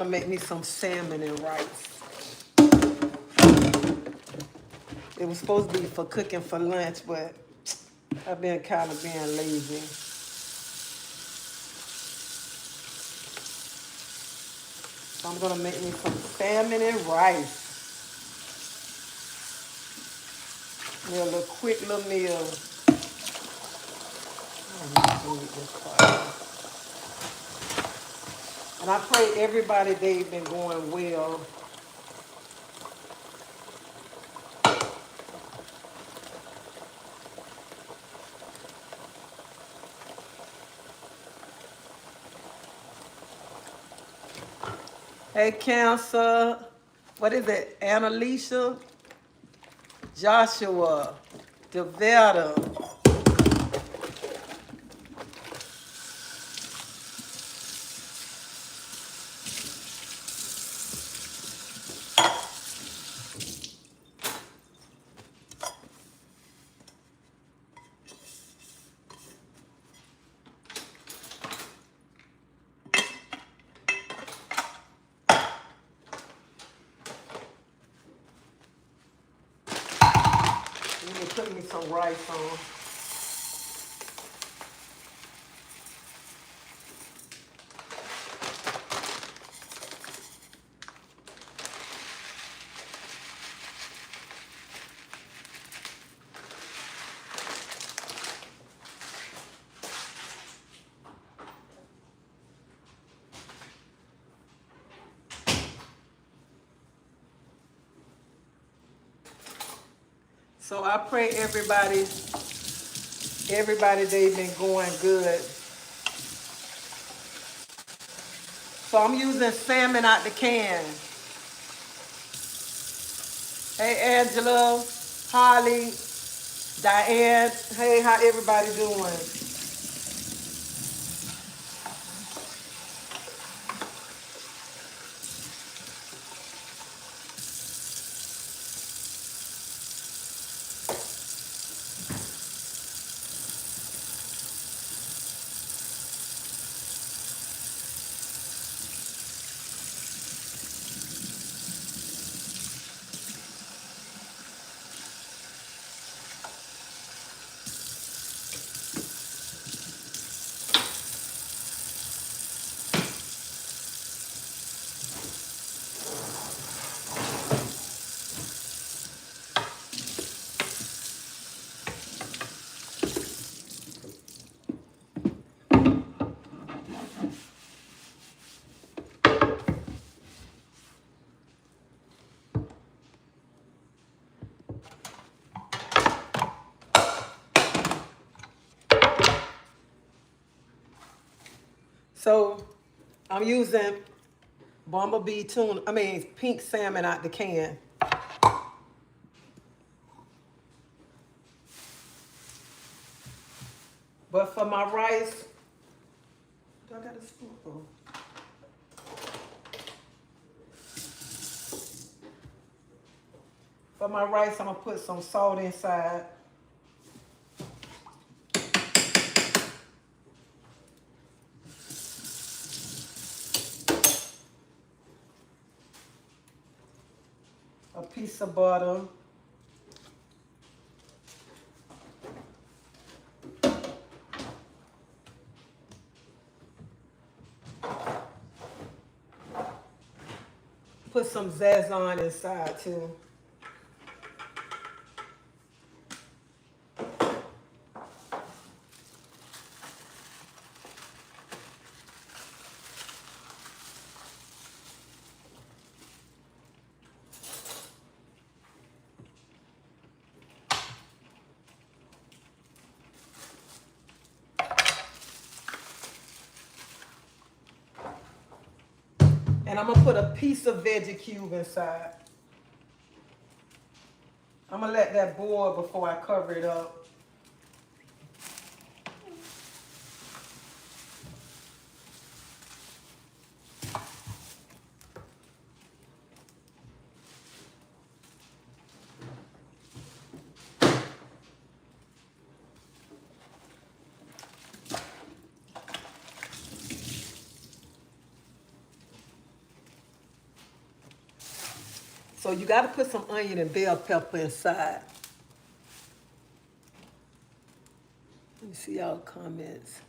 gonna make me some salmon and rice. It was supposed to be for cooking for lunch, but I've been kind of being lazy. So I'm gonna make me some salmon and rice. Me a little quick little meal. And I pray everybody day been going well. Hey, Cancer. What is it? Annalisa, Joshua, Devetta. Let me put me some rice on. So I pray everybody they been going good. So I'm using salmon out the can. Hey Angela, Holly, Diane. Hey, how everybody doing? So I'm using bumblebee tuna, pink salmon out the can. But for my rice, do I got a spoonful? For my rice, I'm gonna put some salt inside. A piece of butter. Put some Zazon inside too. And I'm gonna put a piece of veggie cube inside. I'm gonna let that boil before I cover it up. So you got to put some onion and bell pepper inside. Let me see y'all comments.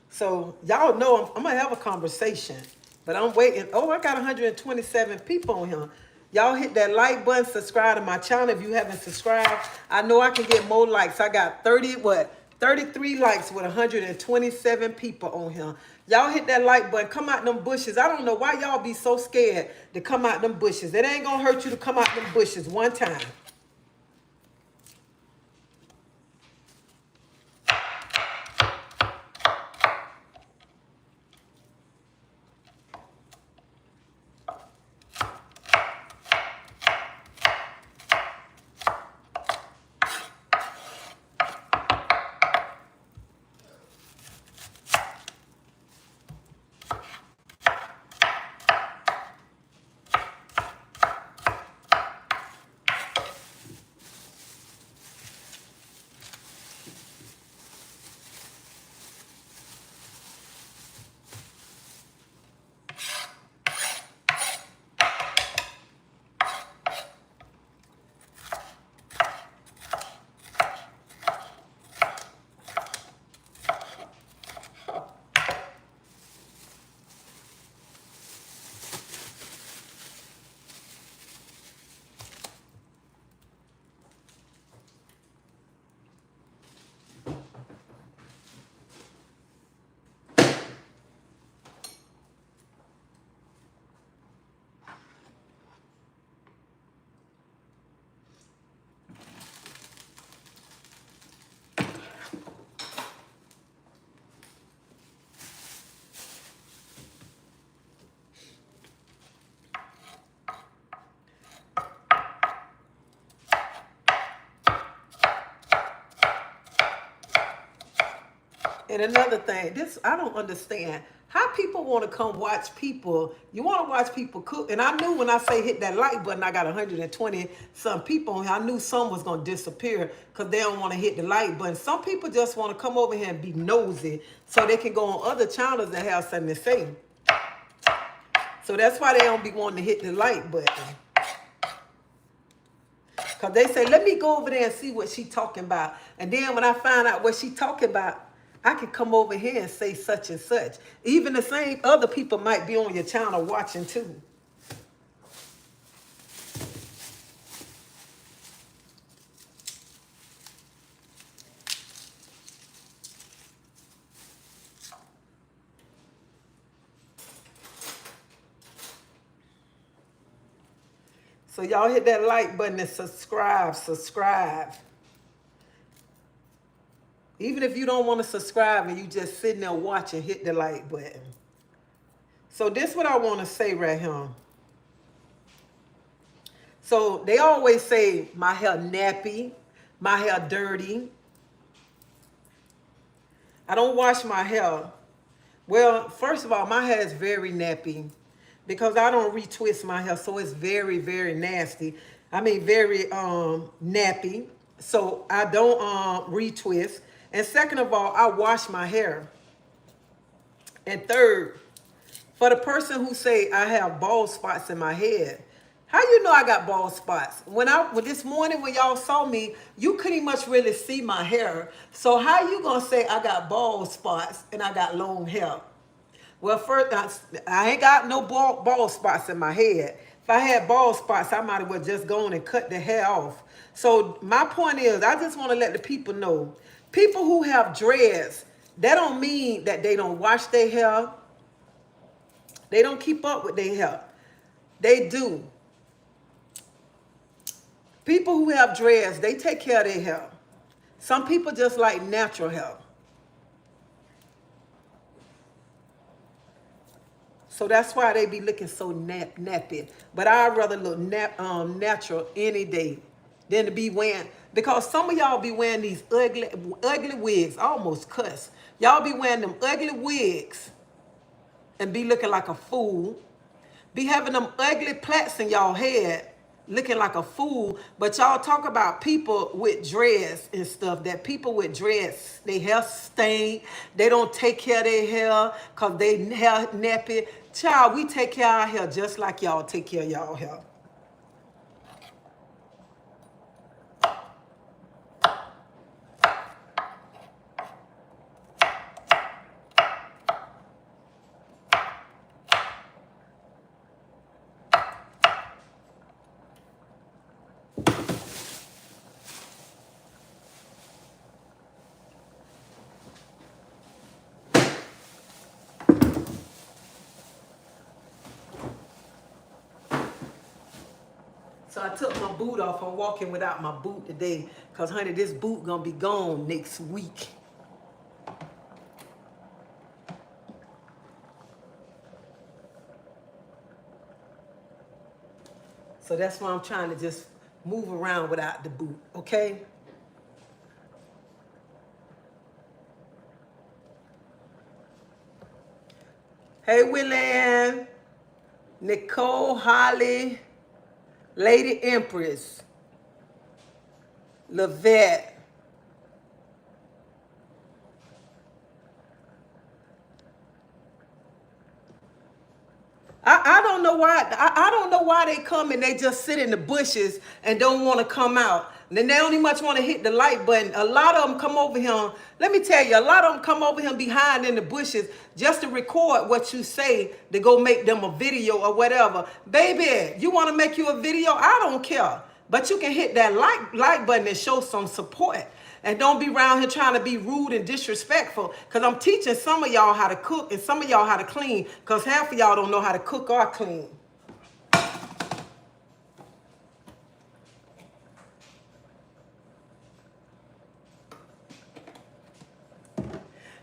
So y'all know I'm gonna have a conversation, but I'm waiting. Oh, I got 127 people on here. Y'all hit that like button, subscribe to my channel if you haven't subscribed. I know I can get more likes. I got 33 likes with 127 people on here. Y'all hit that like button. Come out them bushes. I don't know why y'all be so scared to come out them bushes. It ain't gonna hurt you to come out them bushes one time. And another thing, this I don't understand. How people want to come watch people. You want to watch people cook. And I knew when I say hit that like button, I got 120 some people on here. I knew some was going to disappear because they don't want to hit the like button. Some people just want to come over here and be nosy so they can go on other channels that have something to say. So that's why they don't be wanting to hit the like button. Because they say, let me go over there and see what she talking about. And then when I find out what she talking about, I can come over here and say such and such. Even the same other people might be on your channel watching too. So y'all hit that like button and subscribe. Even if you don't want to subscribe and you just sitting there watching, hit the like button. So this is what I want to say right here. So they always say my hair nappy, my hair dirty. I don't wash my hair. Well, first of all, my hair is very nappy because I don't retwist my hair. So it's very, very nasty. I mean, very nappy. So I don't retwist. And second of all, I wash my hair. And third, for the person who say I have bald spots in my head, how you know I got bald spots? When this morning when y'all saw me, you couldn't much really see my hair. So how you gonna say I got bald spots and I got long hair? Well, first, I ain't got no bald spots in my head. If I had bald spots, I might as well just go on and cut the hair off. So my point is, I just want to let the people know, people who have dreads, that don't mean that they don't wash their hair. They don't keep up with their hair. They do. People who have dreads, they take care of their hair. Some people just like natural hair. So that's why they be looking so nappy. But I'd rather look natural any day than to be wearing, because some of y'all be wearing these ugly wigs. I almost cuss. Y'all be wearing them ugly wigs and be looking like a fool. Be having them ugly plaits in y'all head looking like a fool. But y'all talk about people with dreads and stuff, that people with dreads, their hair stink, they don't take care of their hair because they hair nappy. Child, we take care of our hair just like y'all take care of y'all hair. So I took my boot off. I'm walking without my boot today because, honey, this boot gonna be gone next week. So that's why I'm trying to just move around without the boot, okay? Hey, Willan, Nicole, Holly, Lady Empress, Lavette. I don't know why. I don't know why they come and they just sit in the bushes and don't want to come out. And then they only much want to hit the like button. A lot of them come over here. Let me tell you, a lot of them come over here behind in the bushes just to record what you say to go make them a video or whatever. Baby, you want to make you a video? I don't care. But you can hit that like button and show some support. And don't be around here trying to be rude and disrespectful. Because I'm teaching some of y'all how to cook and some of y'all how to clean. Because half of y'all don't know how to cook or clean.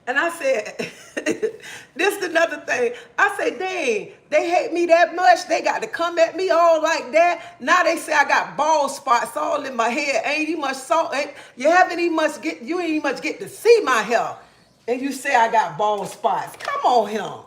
And I said, this is another thing. I said, dang, they hate me that much. They got to come at me all like that. Now they say I got bald spots all in my hair. Ain't even much salt. You ain't even much get to see my hair. And you say I got bald spots. Come on here.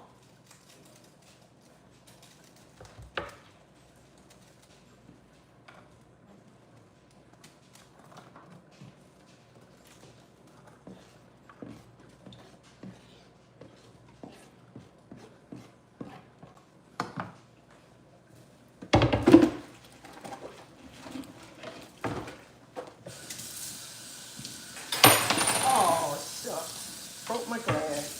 Oh, shucks. Broke my glass.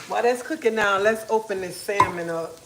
While that's cooking now, let's open this salmon up.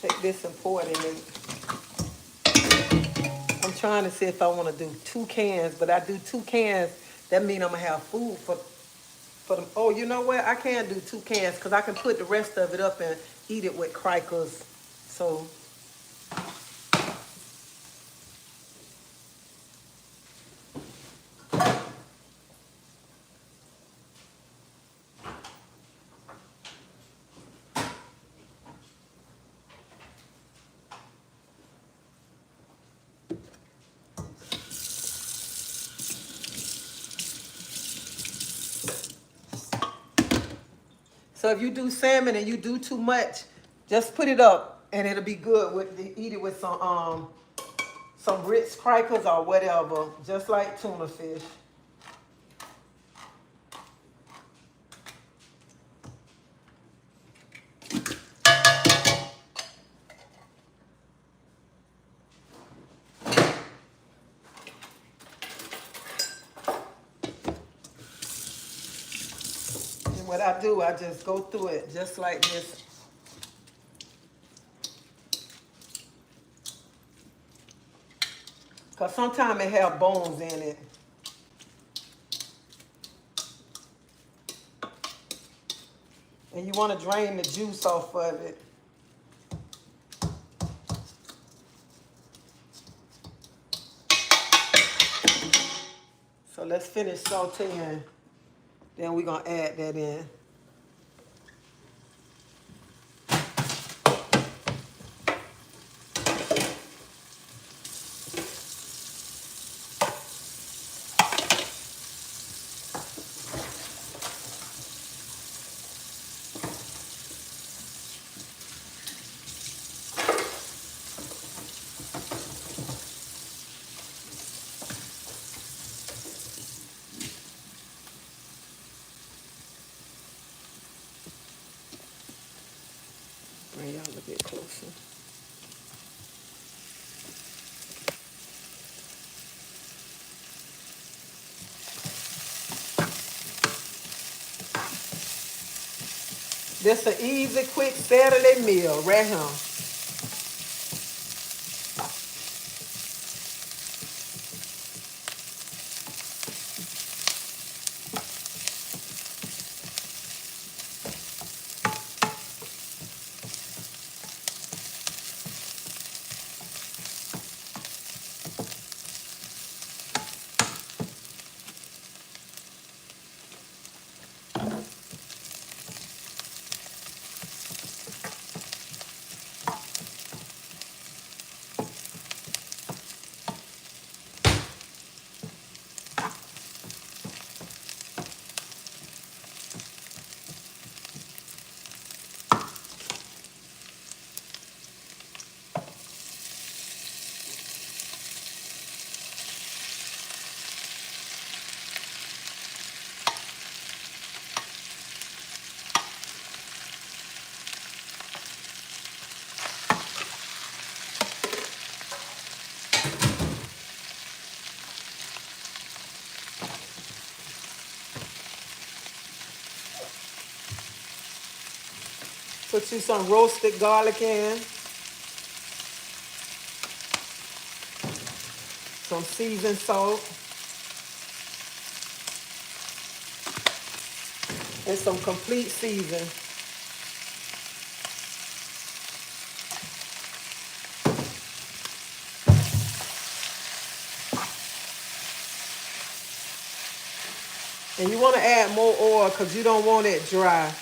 Take this and pour it in there. I'm trying to see if I want to do 2 cans, but I do 2 cans. That means I'm going to have food for them. Oh, you know what? I can't do 2 cans because I can put the rest of it up and eat it with crackers. So, so if you do salmon and you do too much, just put it up and it'll be good with eat it with some Ritz crackers or whatever, just like tuna fish. what I do, I just go through it just like this. Because sometimes it have bones in it. And you want to drain the juice off of it. So let's finish sauteing. Then we're going to add that in. Bring y'all a bit closer. This an easy, quick Saturday meal right here. Put you some roasted garlic in. Some seasoned salt. And some complete season. And you want to add more oil because you don't want it dry.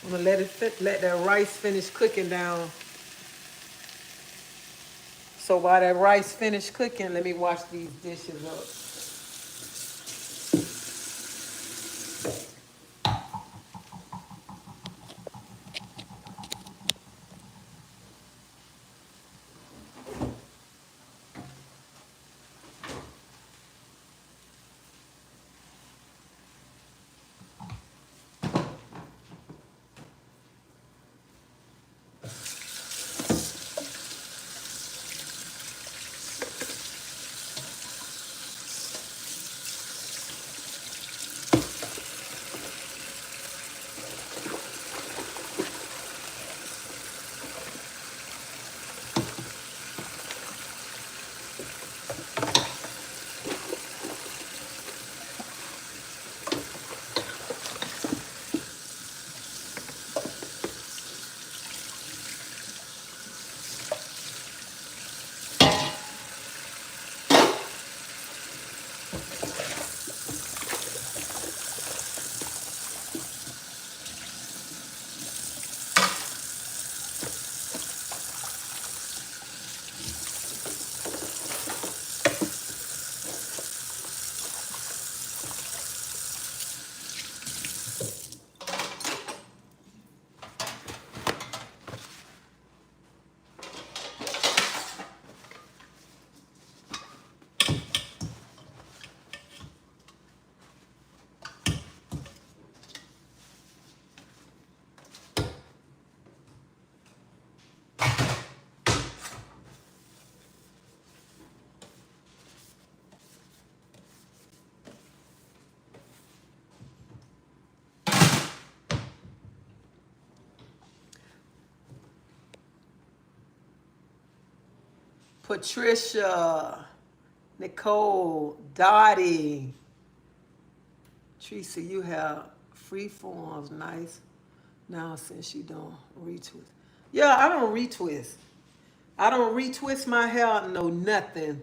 I'm gonna let that rice finish cooking down. So while that rice finish cooking, let me wash these dishes up. Patricia, Nicole, Dottie, Treasie, you have free forms, nice. Now since you don't retwist. Yeah, I don't retwist. I don't retwist my hair, no nothing.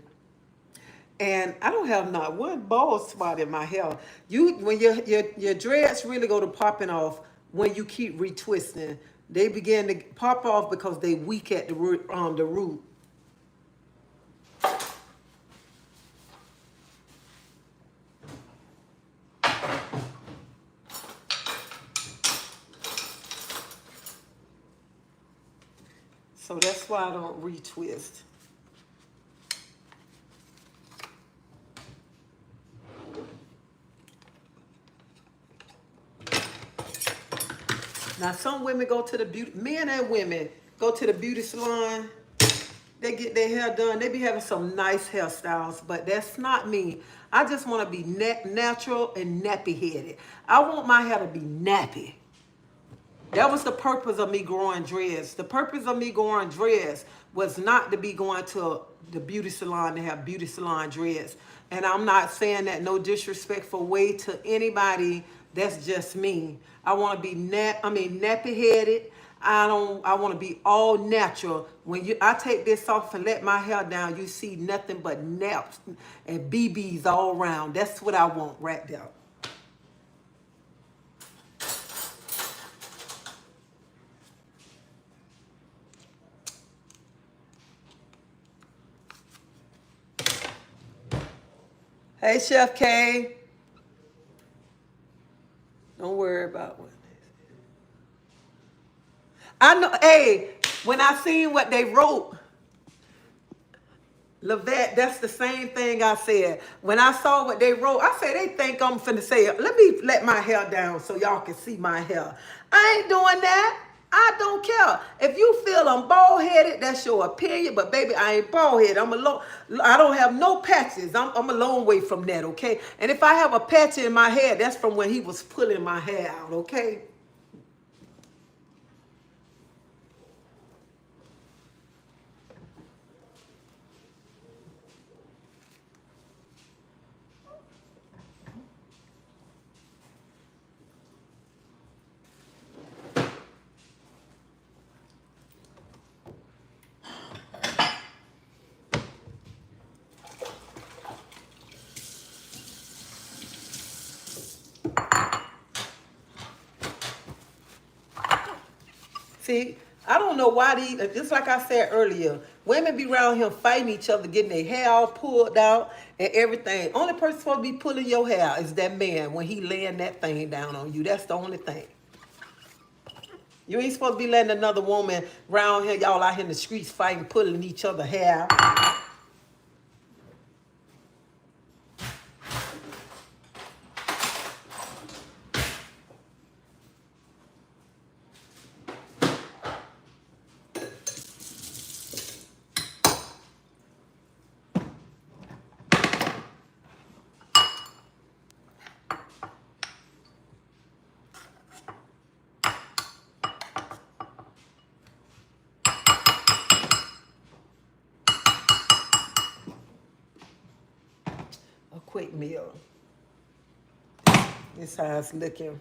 And I don't have not one bald spot in my hair. You when your dreads really go to popping off when you keep retwisting. They begin to pop off because they weak at the root. The root. So that's why I don't retwist. Now some women go to the beauty, men and women go to the beauty salon. They get their hair done. They be having some nice hairstyles, but that's not me. I just want to be natural and nappy headed. I want my hair to be nappy. That was the purpose of me growing dreads. The purpose of me growing dreads was not to be going to the beauty salon to have beauty salon dreads. And I'm not saying that no disrespectful way to anybody. That's just me. I want to be nappy headed. I want to be all natural. When I take this off and let my hair down, you see nothing but naps and BBs all around. That's what I want right there. Hey, Chef K. Don't worry about what. I know, hey, when I seen what they wrote, Lavette, that's the same thing I said. When I saw what they wrote, I said, they think I'm finna say, let me let my hair down so y'all can see my hair. I ain't doing that. I don't care. If you feel I'm bald-headed, that's your opinion. But baby, I ain't bald-headed. I don't have no patches. I'm a long way from that, okay? And if I have a patch in my hair, that's from when he was pulling my hair out, okay? See, I don't know why these, just like I said earlier, women be around here fighting each other, getting their hair all pulled out and everything. Only person supposed to be pulling your hair is that man when he laying that thing down on you. That's the only thing. You ain't supposed to be letting another woman around here, y'all out here in the streets fighting, pulling each other hair. A quick meal. This how it's looking.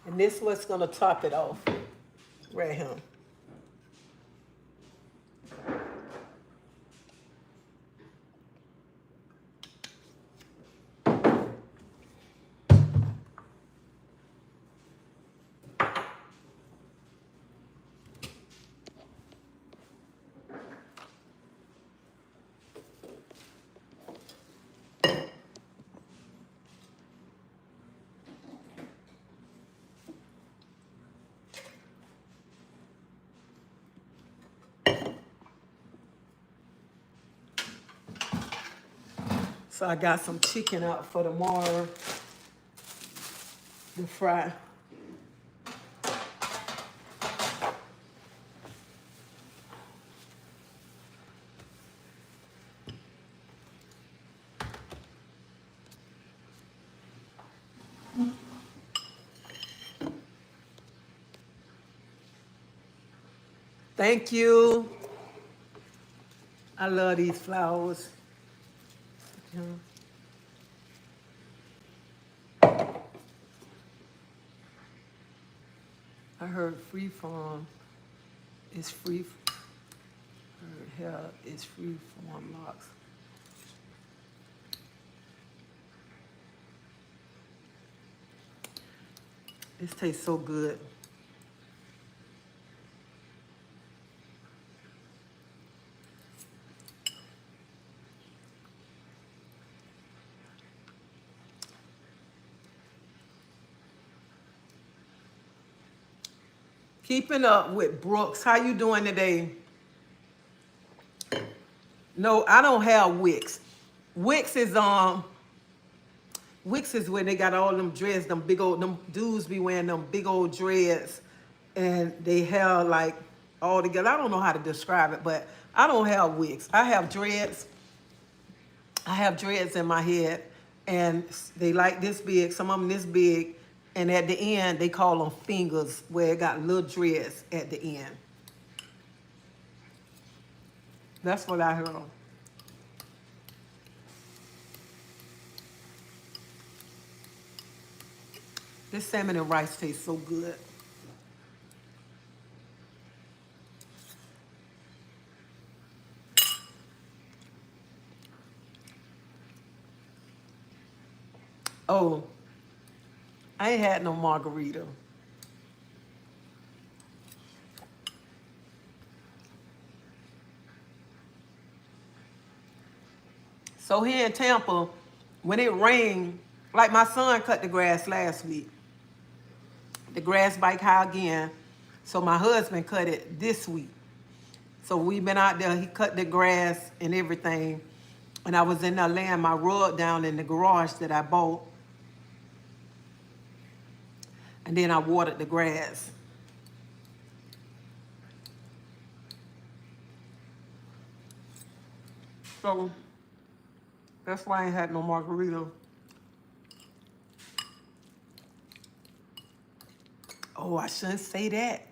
And this what's gonna top it off right here. So I got some chicken out for tomorrow to fry. Thank you. I love these flowers. Yeah. I heard freeform is free. Her hair is freeform locks. This tastes so good. Keeping up with Brooks. How you doing today? No, I don't have Wicks. Wicks is Wicks is when they got all them dreads, them big old, them dudes be wearing them big old dreads and they have like all together. I don't know how to describe it, but I don't have wigs. I have dreads. I have dreads in my head and they like this big, some of them this big. And at the end, they call them fingers where it got little dreads at the end. That's what I heard. This salmon and rice tastes so good. Oh, I ain't had no margarita. So here in Tampa, when it rained, like my son cut the grass last week. The grass bike high again. So my husband cut it this week. So we've been out there, he cut the grass and everything. And I was in there laying my rug down in the garage that I bought. And then I watered the grass. So that's why I ain't had no margarita. Oh, I shouldn't say that.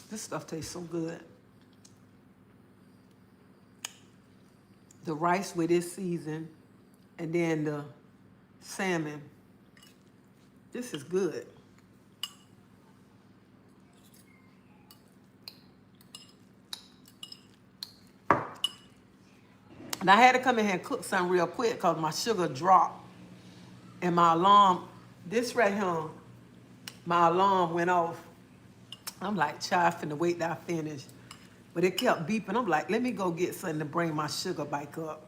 This stuff tastes so good. The rice with this season, and then the salmon. This is good. And I had to come in here and cook something real quick because my sugar dropped. And my alarm, this right here, my alarm went off. I'm like, child, finna wait till I finish. But it kept beeping. I'm like, let me go get something to bring my sugar back up.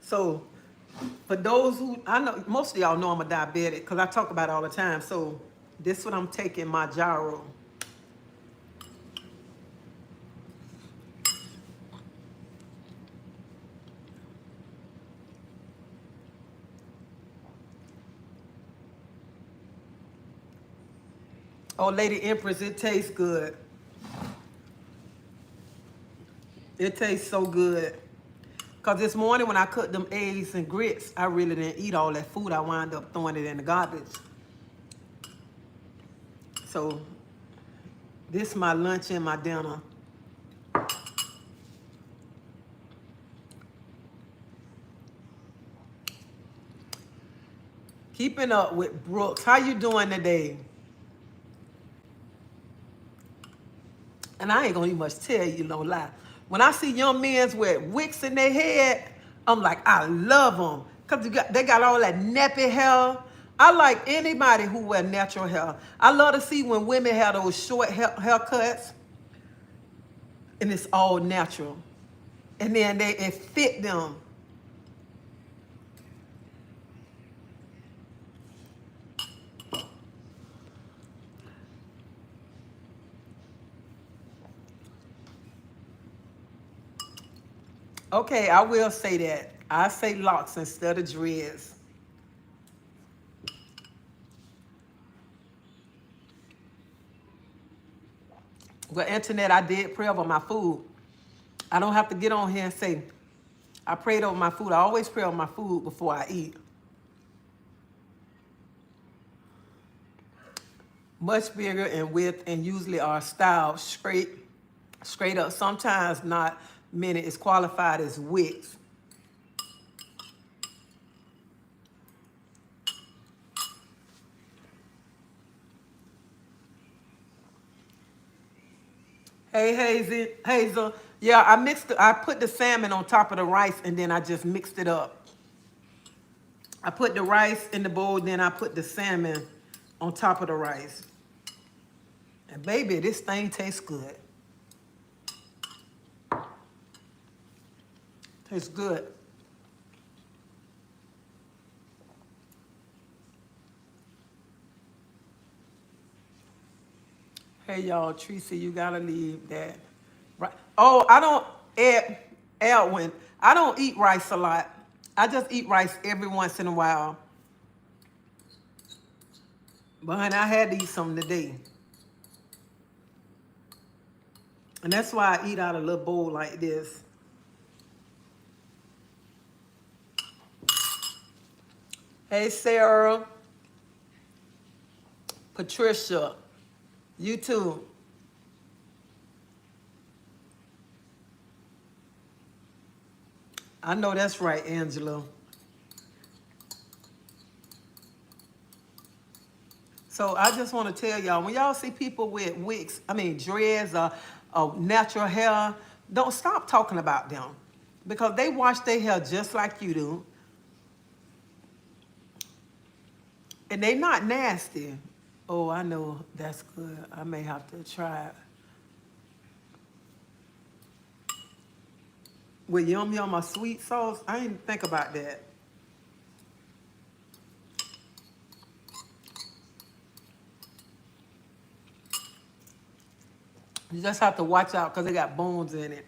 So for those who, I know, most of y'all know I'm a diabetic because I talk about it all the time. So this is what I'm taking my gyro. Oh, Lady Empress, it tastes good. It tastes so good. Because this morning when I cooked them eggs and grits, I really didn't eat all that food. I wound up throwing it in the garbage. So this is my lunch and my dinner. Keeping up with Brooks. How you doing today? And I ain't gonna even much tell you, no lie. When I see young men with wicks in their head, I'm like, I love them. Because they got all that nappy hair. I like anybody who wear natural hair. I love to see when women have those short haircuts and it's all natural. And then it fit them. Okay, I will say that. I say locks instead of dreads. Well, internet, I did pray over my food. I don't have to get on here and say, I prayed over my food. I always pray over my food before I eat. Much bigger in width and usually are styled straight up. Sometimes not many is qualified as width. Hey, Hazel. Yeah, I put the salmon on top of the rice and then I just mixed it up. I put the rice in the bowl, then I put the salmon on top of the rice. And baby, this thing tastes good. Tastes good. Hey y'all, Treasie, you gotta leave that. Right. Oh, I don't Edwin. I don't eat rice a lot. I just eat rice every once in a while. But honey, I had to eat something today. And that's why I eat out a little bowl like this. Hey Sarah. Patricia. You too. I know that's right, Angela. So I just want to tell y'all, when y'all see people with dreads or natural hair, don't stop talking about them. Because they wash their hair just like you do. And they not nasty. Oh, I know, that's good. I may have to try it. With yum yum or sweet sauce, I didn't think about that. You just have to watch out because they got bones in it.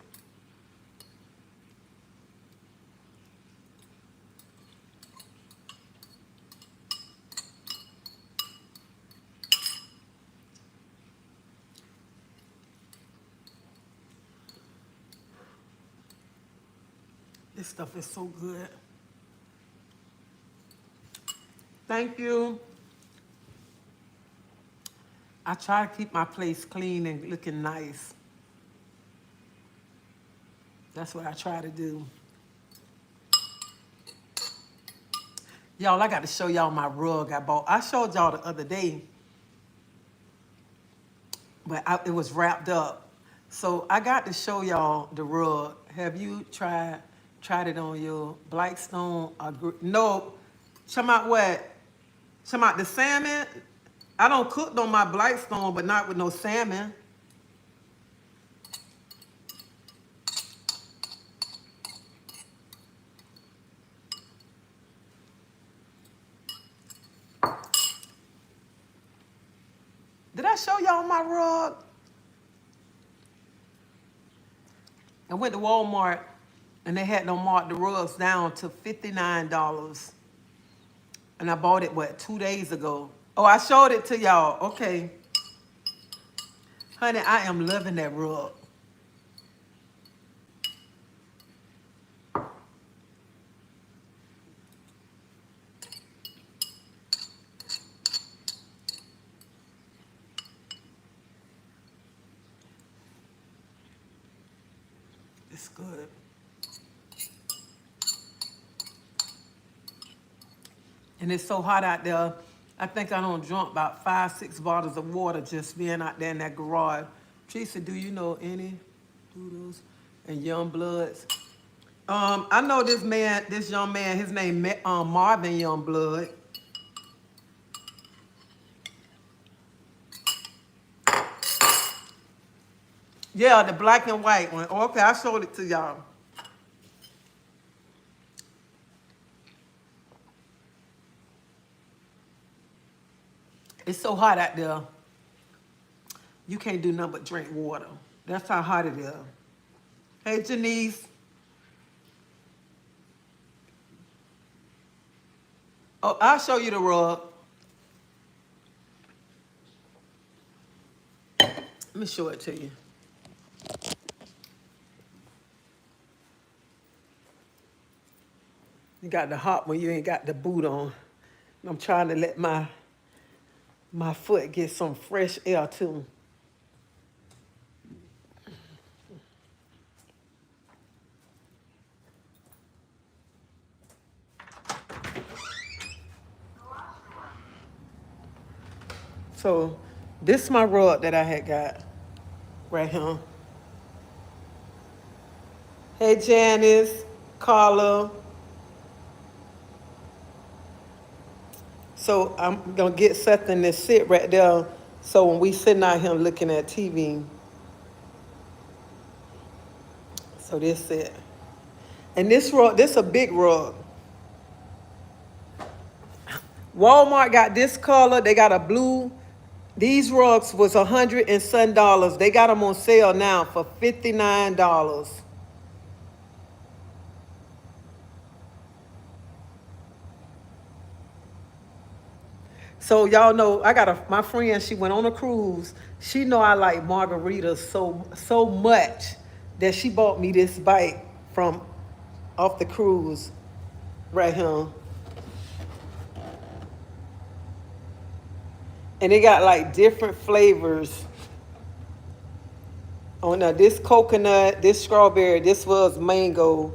This stuff is so good. Thank you. I try to keep my place clean and looking nice. That's what I try to do. Y'all, I got to show y'all my rug I bought. I showed y'all the other day, but it was wrapped up. So I got to show y'all the rug. Have you tried it on your Blackstone? No. Talking about what? Talking about the salmon? I don't cook on my Blackstone, but not with no salmon. Did I show y'all my rug? I went to Walmart and they had them mark the rugs down to $59. And I bought it, what, 2 days ago? Oh, I showed it to y'all. Okay. Honey, I am loving that rug. It's good. And it's so hot out there. I think I done drunk about 5, 6 bottles of water just being out there in that garage. Treasie, do you know any Doodles and Young Bloods? I know this young man, his name Marvin Youngblood. Yeah, the black and white one. Okay, I showed it to y'all. It's so hot out there. You can't do nothing but drink water. That's how hot it is. Hey, Janice. Oh, I'll show you the rug. Let me show it to you. You got the hot one, you ain't got the boot on. I'm trying to let my foot get some fresh air too. So this is my rug that I had got right here. Hey Janice, Carla. So I'm gonna get something to sit right there. So when we sitting out here looking at TV, so this it. And this rug, this a big rug. Walmart got this color. They got a blue. These rugs was $100 and some dollars. They got them on sale now for $59. So y'all know I got my friend. She went on a cruise. She know I like margaritas so much that she bought me this bite from off the cruise right here. And it got like different flavors. Oh no, this coconut, this strawberry, this was mango.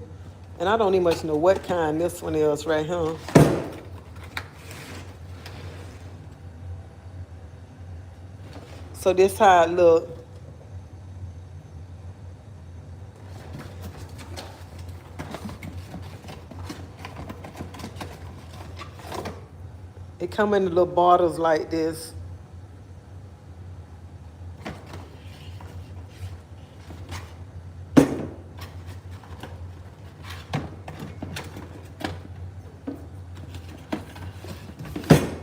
And I don't even much know what kind this one is right here. So this how it look. It come in little bottles like this.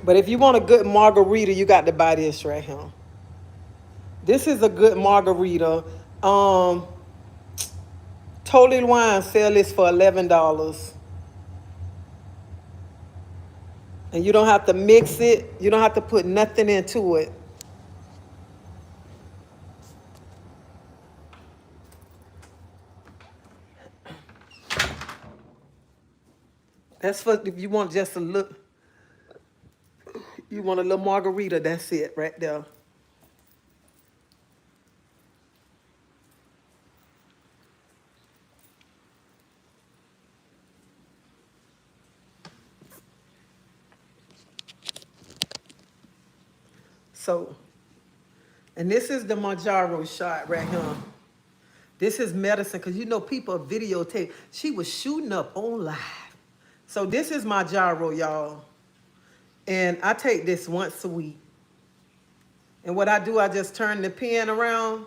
But if you want a good margarita, you got to buy this right here. This is a good margarita. Totally Wine sell this for $11. And you don't have to mix it. You don't have to put nothing into it. That's for if you want just a look. You want a little margarita, that's it right there. So, and this is the Manjaro shot right here. This is medicine, because you know people videotape. She was shooting up on live. So this is my gyro, y'all. And I take this once a week. And what I do, I just turn the pen around.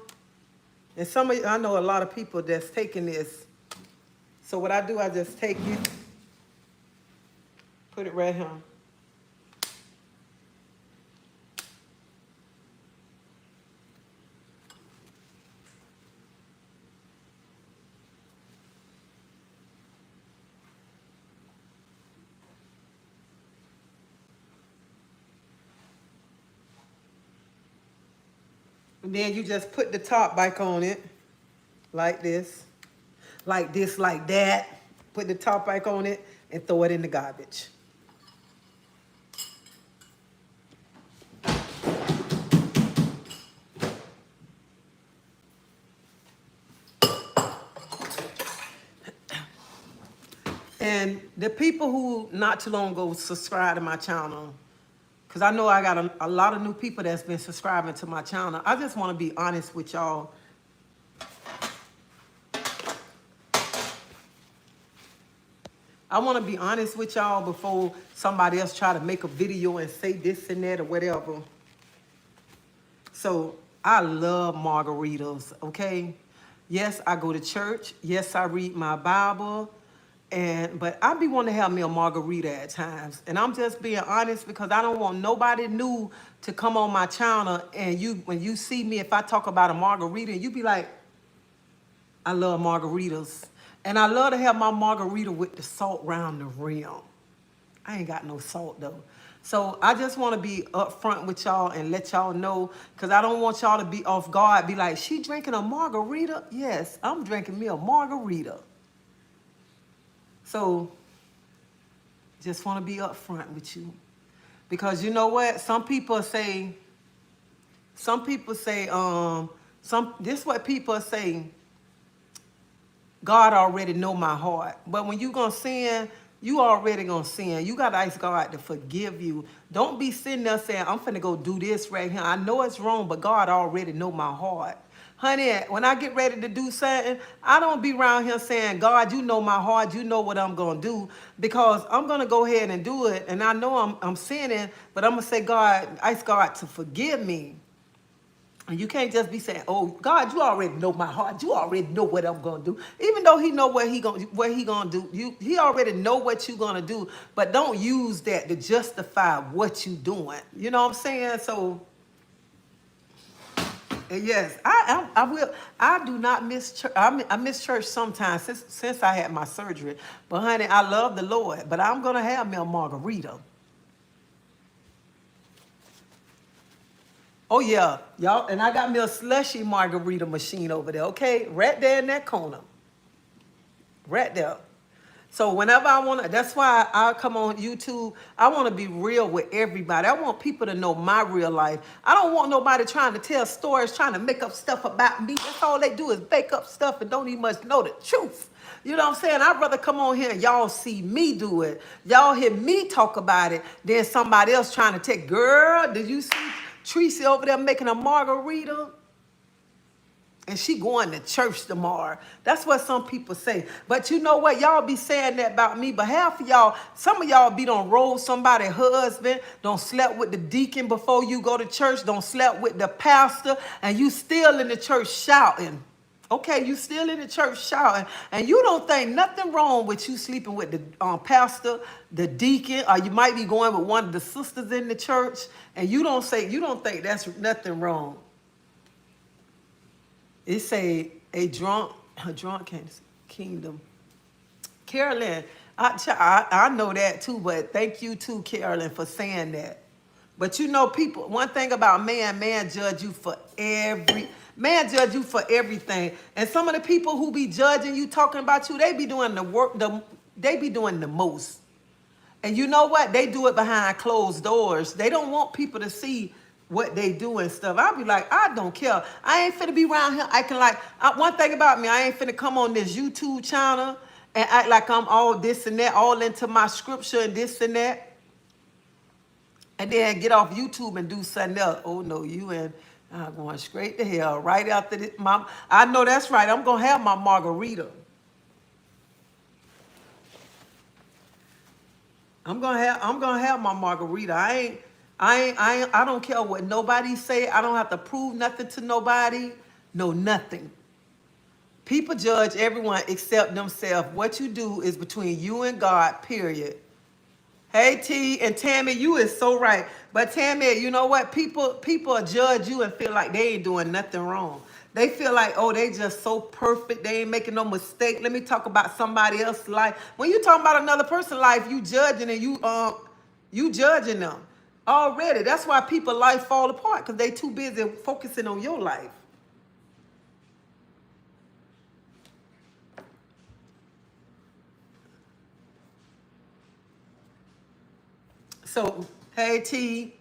And some of you, I know a lot of people that's taking this. So what I do, I just take it, put it right here. And then you just put the top back on it, like this, like this, like that. Put the top back on it and throw it in the garbage. And the people who not too long ago subscribed to my channel, because I know I got a lot of new people that's been subscribing to my channel. I just want to be honest with y'all. I want to be honest with y'all before somebody else try to make a video and say this and that or whatever. So I love margaritas, okay? Yes, I go to church. Yes, I read my Bible. But I be wanting to have me a margarita at times. And I'm just being honest because I don't want nobody new to come on my channel and when you see me, if I talk about a margarita, you be like, I love margaritas. And I love to have my margarita with the salt around the rim. I ain't got no salt though. So I just want to be upfront with y'all and let y'all know, because I don't want y'all to be off guard, be like, she drinking a margarita? Yes, I'm drinking me a margarita. So just want to be upfront with you. Because you know what? Some people say, this what people say, God already know my heart. But when you gonna sin, you already gonna sin. You gotta ask God to forgive you. Don't be sitting there saying, I'm finna go do this right here. I know it's wrong, but God already know my heart. Honey, when I get ready to do something, I don't be around here saying, God, you know my heart, you know what I'm gonna do, because I'm gonna go ahead and do it, and I know I'm sinning, but I'm gonna say, God, ask God to forgive me. And you can't just be saying, "Oh, God, you already know my heart. You already know what I'm gonna do." Even though He know what He gonna do, He already know what you gonna do. But don't use that to justify what you doing. You know what I'm saying? So, yes, I will. I do not miss church. I miss church sometimes since I had my surgery. But honey, I love the Lord. But I'm gonna have me a margarita. Oh yeah, y'all, and I got me a slushy margarita machine over there, okay? Right there in that corner. Right there. So whenever I want to, that's why I come on YouTube. I want to be real with everybody. I want people to know my real life. I don't want nobody trying to tell stories, trying to make up stuff about me. That's all they do is make up stuff and don't even much know the truth. You know what I'm saying? I'd rather come on here and y'all see me do it. Y'all hear me talk about it than somebody else trying to take, girl, did you see Treasie over there making a margarita? And she going to church tomorrow. That's what some people say. But you know what? Y'all be saying that about me. But half of y'all, some of y'all be done roll somebody's husband, don't slept with the deacon before you go to church, don't slept with the pastor, and you still in the church shouting. Okay, you still in the church shouting, and you don't think nothing wrong with you sleeping with the pastor, the deacon, or you might be going with one of the sisters in the church, and you don't think that's nothing wrong. It say a drunk kingdom. Carolyn, I know that too, but thank you too, Carolyn, for saying that. But you know, people, one thing about man judge you for judge you for everything. And some of the people who be judging you, talking about you, they be doing the work, they be doing the most. And you know what? They do it behind closed doors. They don't want people to see what they do and stuff. I'll be like, I don't care. I ain't finna be around here acting like, one thing about me, I ain't finna come on this YouTube channel and act like I'm all this and that, all into my scripture and this and that. And then get off YouTube and do something else. Oh no, you and I'm going straight to hell right after this. I know that's right. I'm gonna have my margarita. I'm gonna have my margarita. I don't care what nobody say. I don't have to prove nothing to nobody. No, nothing. People judge everyone except themselves. What you do is between you and God, period. Hey T and Tammy, you is so right. But Tammy, you know what? People judge you and feel like they ain't doing nothing wrong. They feel like, oh, they just so perfect. They ain't making no mistake. Let me talk about somebody else's life. When you talking about another person's life, you judging and you judging them already. That's why people life fall apart, because they too busy focusing on your life. So, hey T,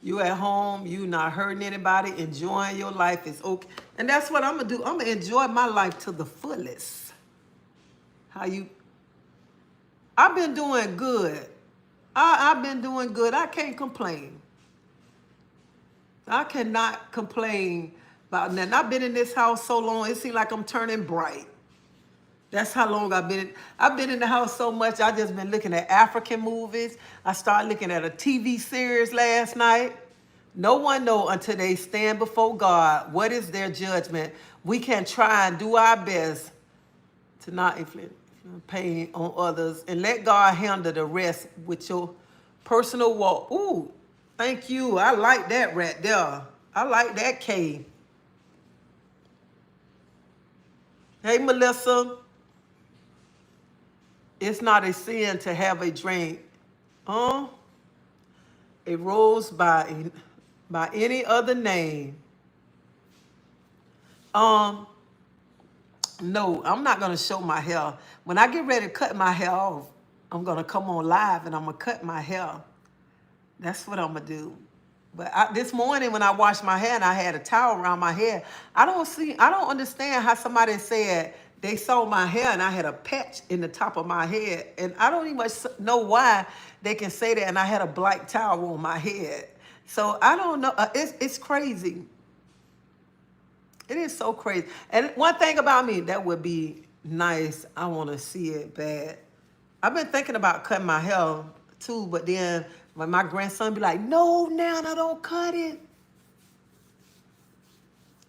you at home, you not hurting anybody, enjoying your life is okay. And that's what I'm gonna do. I'm gonna enjoy my life to the fullest. I've been doing good. I've been doing good. I can't complain. I cannot complain about nothing. I've been in this house so long, it seems like I'm turning bright. That's how long I've been. I've been in the house so much, I just been looking at African movies. I started looking at a TV series last night. No one know until they stand before God what is their judgment. We can try and do our best to not inflict pain on others and let God handle the rest with your personal walk. Ooh, thank you. I like that right there. I like that, Kay. Hey, Melissa. It's not a sin to have a drink. Uh, a rose by any other name. Um, no, I'm not gonna show my hair. When I get ready to cut my hair off, I'm gonna come on live and I'm gonna cut my hair. That's what I'm gonna do. But this morning when I washed my hair and I had a towel around my head, I don't understand how somebody said they saw my hair and I had a patch in the top of my head. And I don't even know why they can say that and I had a black towel on my head. So I don't know. It's crazy. It is so crazy. And one thing about me, that would be nice. I want to see it bad. I've been thinking about cutting my hair too, but then when my grandson be like, no, Nana, don't cut it.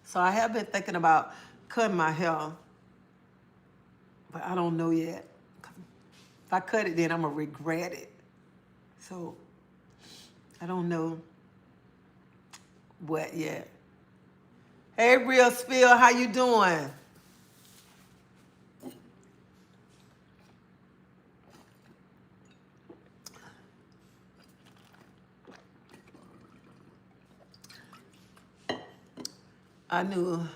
So I have been thinking about cutting my hair, but I don't know yet. If I cut it, then I'm going to regret it. So I don't know what yet. Hey, Real Spill, how you doing? I knew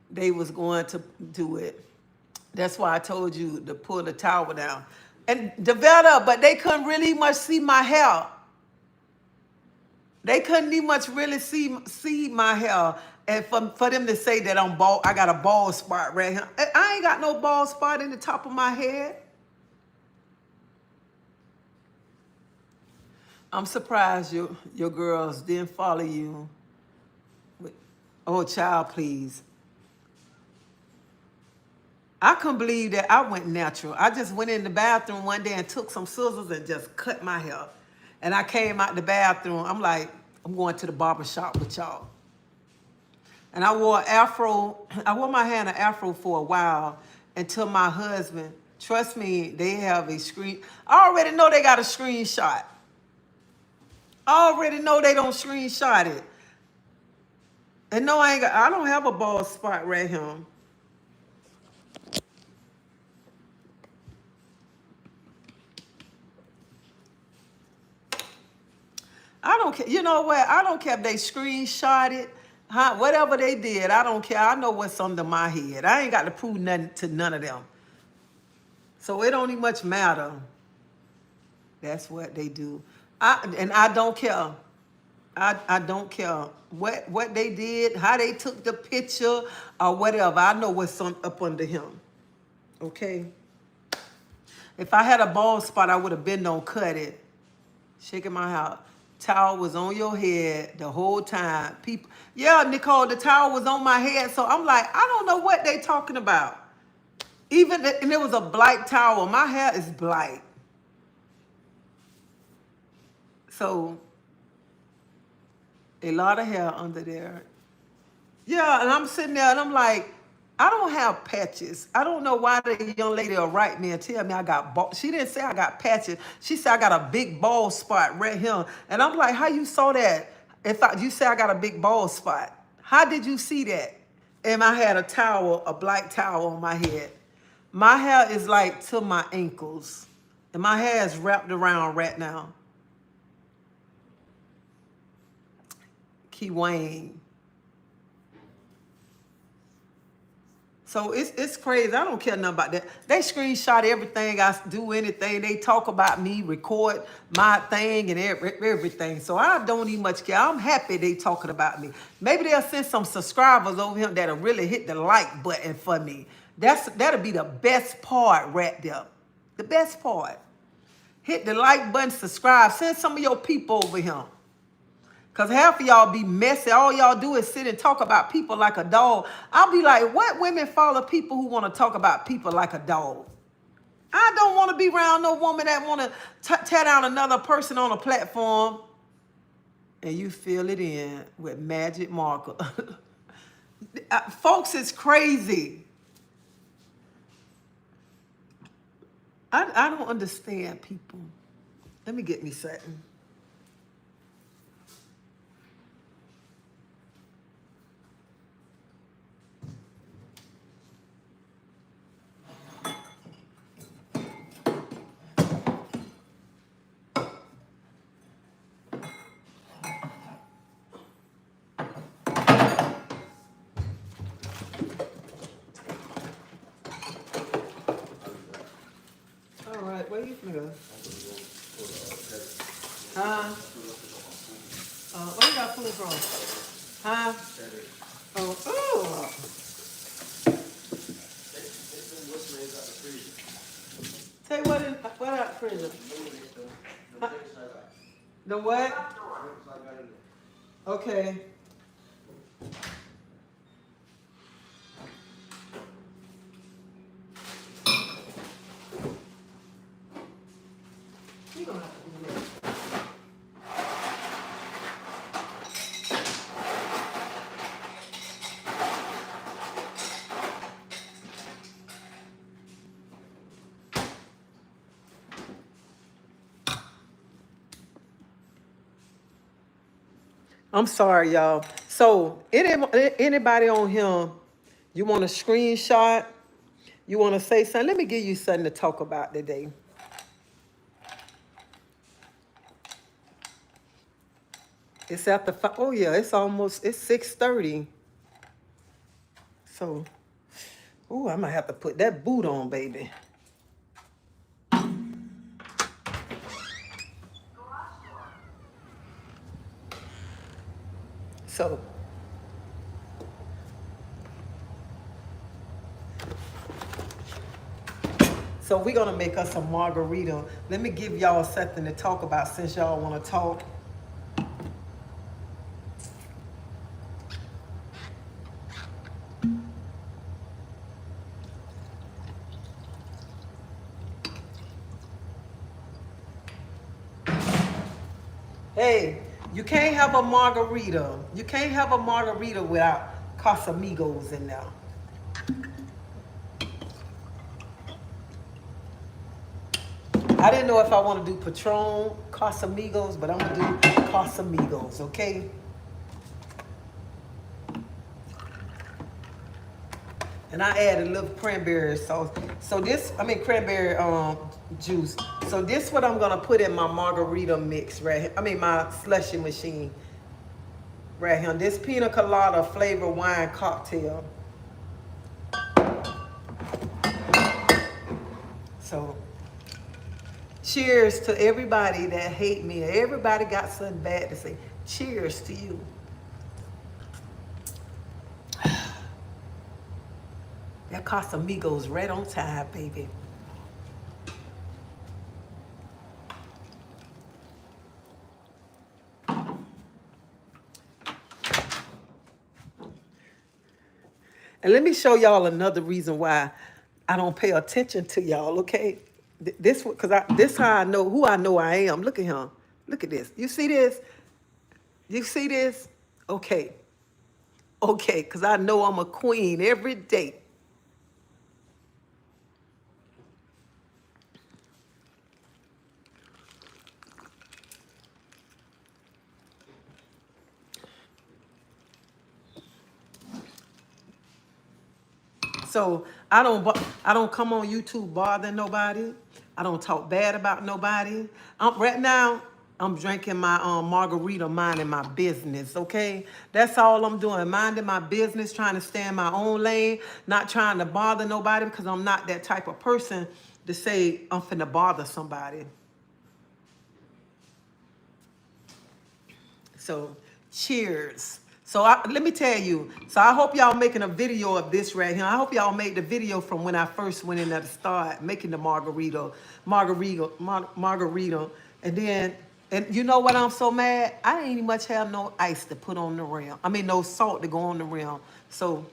they was going to do it. That's why I told you to pull the towel down. And develop, but they couldn't really much see my hair. They couldn't even much really see my hair. And for them to say that I'm bald, I got a bald spot right here. I ain't got no bald spot in the top of my head. I'm surprised your girls didn't follow you. Oh, child, please. I couldn't believe that I went natural. I just went in the bathroom one day and took some scissors and just cut my hair. And I came out the bathroom. I'm like, I'm going to the barber shop with y'all. And I wore an afro. I wore my hair in an afro for a while until my husband, trust me, they have a screen. I already know they got a screenshot. I already know they don't screenshot it. And no, I don't have a bald spot right here. I don't care. You know what? I don't care if they screenshot it. Whatever they did, I don't care. I know what's under my head. I ain't got to prove nothing to none of them. So it don't even much matter. That's what they do. And I don't care. I don't care what they did, how they took the picture, or whatever. I know what's up under him. Okay? If I had a bald spot, I would have been don't cut it. Shaking my head. Towel was on your head the whole time. People, yeah, Nicole, the towel was on my head. So I'm like, I don't know what they talking about. And it was a black towel. My hair is black. So a lot of hair under there. Yeah, and I'm sitting there and I'm like, I don't have patches. I don't know why the young lady will write me and tell me I got bald. She didn't say I got patches. She said I got a big bald spot right here. And I'm like, how you saw that? You say I got a big bald spot. How did you see that? And I had a black towel on my head. My hair is like to my ankles. And my hair is wrapped around right now. Key Wayne. So it's crazy. I don't care nothing about that. They screenshot everything I do, anything. They talk about me, record my thing and everything. So I don't even much care. I'm happy they talking about me. Maybe they'll send some subscribers over here that'll really hit the like button for me. That'll be the best part right there. The best part. Hit the like button, subscribe. Send some of your people over here. Because half of y'all be messy. All y'all do is sit and talk about people like a dog. I'll be like, what women follow people who want to talk about people like a dog? I don't want to be around no woman that want to tear down another person on a platform. And you fill it in with magic marker. Folks, it's crazy. I don't understand people. Let me get me something. Where you finna go? Huh? Where you got food from? Huh? Oh, oh. Say what out the freezer? Huh? The what? Okay. You don't have to do that. I'm sorry, y'all. So, anybody on here, you want a screenshot? You want to say something? Let me give you something to talk about today. It's after 5. Oh, yeah, it's 6:30. So, I might have to put that boot on, baby. So, we're going to make us a margarita. Let me give y'all something to talk about since y'all want to talk. Hey, you can't have a margarita. You can't have a margarita without Casamigos in there. I didn't know if I want to do Patron Casamigos, but I'm going to do Casamigos, okay? And I add a little cranberry sauce. So cranberry juice. So this what I'm gonna put in my margarita mix right here. My slushy machine right here. This pina colada flavor wine cocktail. So cheers to everybody that hate me. Everybody got something bad to say. Cheers to you. That Casamigos right on time, baby. And let me show y'all another reason why I don't pay attention to y'all, okay? This how I know who I know I am. Look at him. Look at this. You see this? You see this? Okay. Okay, because I know I'm a queen every day. So I don't come on YouTube bothering nobody. I don't talk bad about nobody. Right now, I'm drinking my margarita, minding my business, okay? That's all I'm doing, minding my business, trying to stay in my own lane, not trying to bother nobody because I'm not that type of person to say I'm finna bother somebody. So, cheers. So let me tell you. So I hope y'all making a video of this right here. I hope y'all made the video from when I first went in at the start making the margarita, and you know what? I'm so mad. I didn't even much have no ice to put on the rim. No salt to go on the rim. So,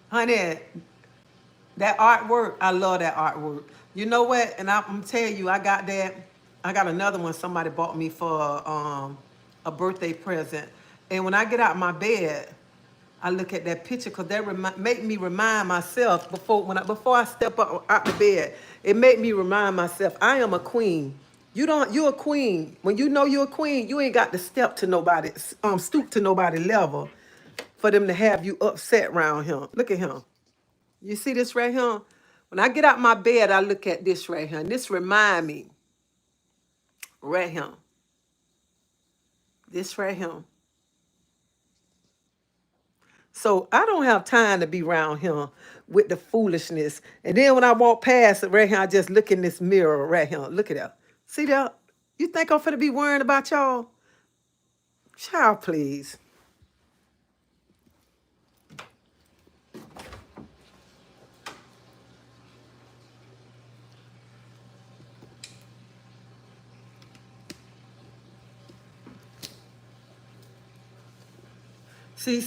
honey, that artwork, I love that artwork. You know what? And I'm telling you, I got that. I got another one somebody bought me for a birthday present. And when I get out my bed, I look at that picture because that make me remind myself before I step up out the bed. It make me remind myself I am a queen. You're a queen. When you know you're a queen, you ain't got to stoop to nobody level for them to have you upset around him. Look at him. You see this right here? When I get out my bed, I look at this right here. And this remind me, right here. This right here. So I don't have time to be around him with the foolishness. And then when I walk past it right here, I just look in this mirror right here. Look at that. See that? You think I'm finna be worrying about y'all? Child, please. See,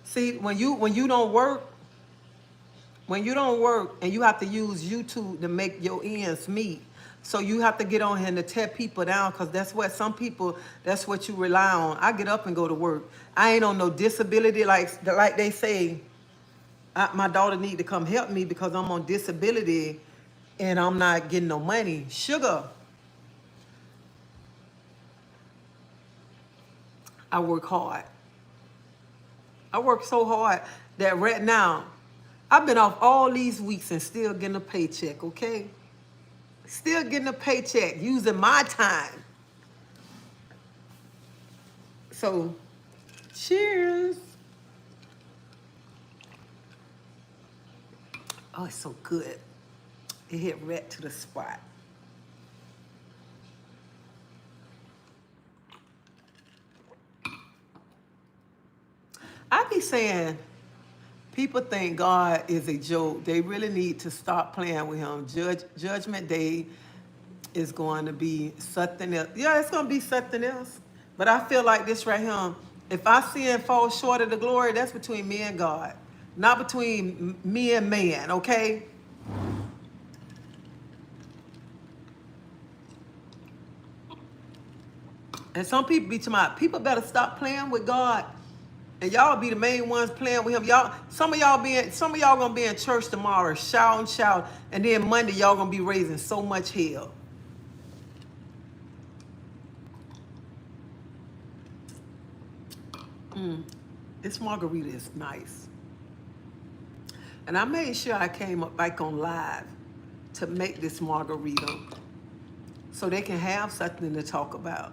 see, when you don't work, when you don't work and you have to use YouTube to make your ends meet, so you have to get on here and to tear people down because that's what some people, that's what you rely on. I get up and go to work. I ain't on no disability like they say. My daughter need to come help me because I'm on disability and I'm not getting no money. Sugar, I work hard. I work so hard that right now, I've been off all these weeks and still getting a paycheck, okay? Still getting a paycheck, using my time. So, cheers. Oh, it's so good. It hit right to the spot. I be saying, people think God is a joke. They really need to stop playing with him. Judgment Day is going to be something else. Yeah, it's going to be something else. But I feel like this right here. If I sin fall short of the glory, that's between me and God, not between me and man, okay? And some people be talking about, people better stop playing with God. And y'all be the main ones playing with him. Some of y'all gonna be in church tomorrow, shout, and then Monday y'all gonna be raising so much hell. This margarita is nice. And I made sure I came up back on live to make this margarita so they can have something to talk about,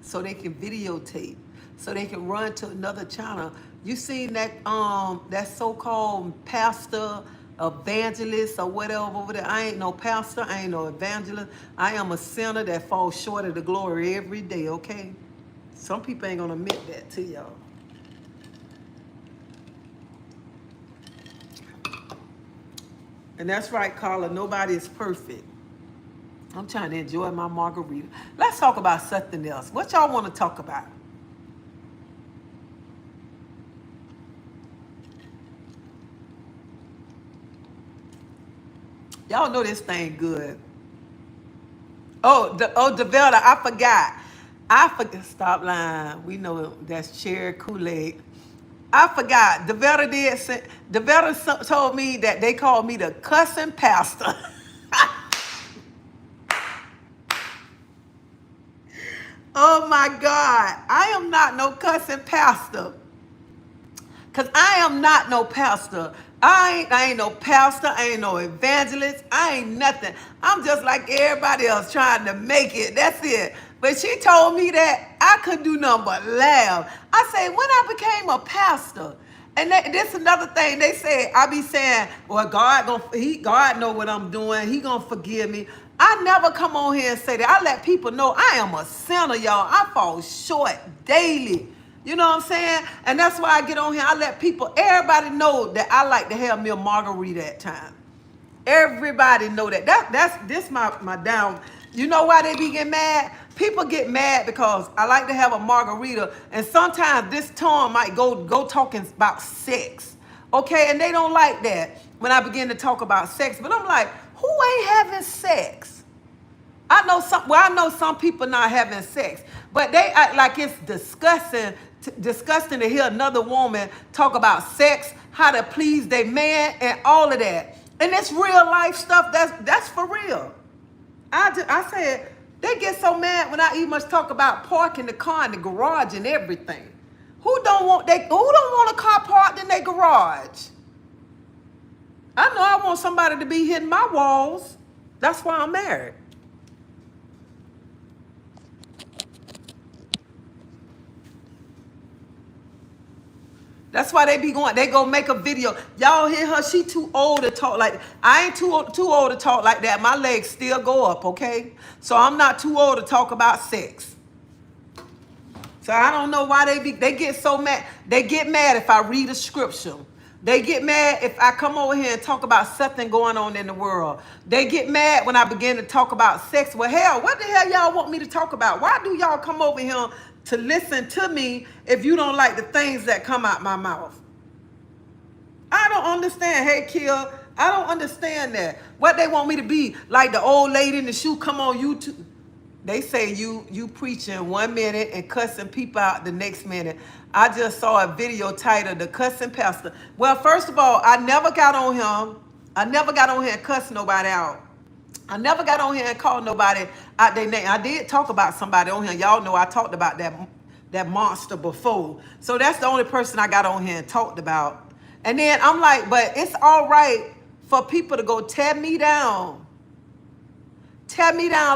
so they can videotape, so they can run to another channel. You seen that so-called pastor, evangelist, or whatever over there? I ain't no pastor, I ain't no evangelist. I am a sinner that falls short of the glory every day, okay? Some people ain't gonna admit that to y'all. And that's right, Carla, nobody is perfect. I'm trying to enjoy my margarita. Let's talk about something else. What y'all want to talk about? Y'all know this thing good. Develta, I forgot. Stop lying. We know that's cherry Kool-Aid. I forgot. Develta told me that they called me the cussing pastor. Oh my God. I am not no cussing pastor. Because I am not no pastor. I ain't no pastor. I ain't no evangelist. I ain't nothing. I'm just like everybody else trying to make it. That's it. But she told me that I couldn't do nothing but laugh. I say, when I became a pastor, and this another thing they say, I be saying, well, God know what I'm doing. He gonna forgive me. I never come on here and say that. I let people know I am a sinner, y'all. I fall short daily. You know what I'm saying? And that's why I get on here. I let everybody know that I like to have me a margarita at time. Everybody know that. This my down. You know why they be getting mad? People get mad because I like to have a margarita, and sometimes this tongue might go talking about sex. Okay, and they don't like that when I begin to talk about sex. But I'm like, who ain't having sex? I know some people not having sex, but they act like it's disgusting to hear another woman talk about sex, how to please their man, and all of that. And it's real life stuff. That's for real. I said they get so mad when I even much talk about parking the car in the garage and everything. Who don't want a car parked in their garage? I know I want somebody to be hitting my walls. That's why I'm married. That's why they be going, they go make a video. Y'all hear her? She too old to talk like that. I ain't too old to talk like that. My legs still go up, okay? So I'm not too old to talk about sex. So I don't know why they get so mad. They get mad if I read a scripture. They get mad if I come over here and talk about something going on in the world. They get mad when I begin to talk about sex. Well, hell, what the hell y'all want me to talk about? Why do y'all come over here to listen to me if you don't like the things that come out my mouth? I don't understand. Hey, Kill, I don't understand that. What they want me to be, like the old lady in the shoe, come on YouTube. They say you preaching 1 minute and cussing people out the next minute. I just saw a video titled "The Cussing Pastor." Well, first of all, I never got on him. I never got on here and cussed nobody out. I never got on here and called nobody out their name. I did talk about somebody on here. Y'all know I talked about that monster before. So that's the only person I got on here and talked about. And then I'm like, but it's all right for people to go tear me down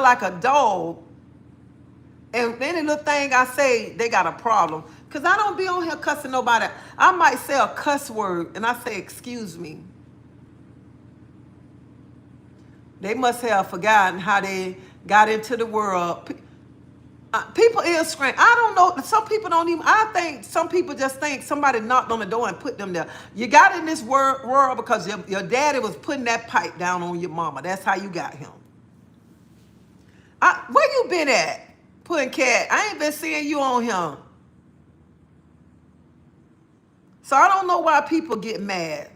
like a dog, and any little thing I say, they got a problem. Because I don't be on here cussing nobody. I might say a cuss word, and I say, excuse me. They must have forgotten how they got into the world. People is screaming. I don't know. Some people don't even, I think some people just think somebody knocked on the door and put them there. You got in this world because your daddy was putting that pipe down on your mama. That's how you got him. Where you been at, putting cat? I ain't been seeing you on him. So I don't know why people get mad.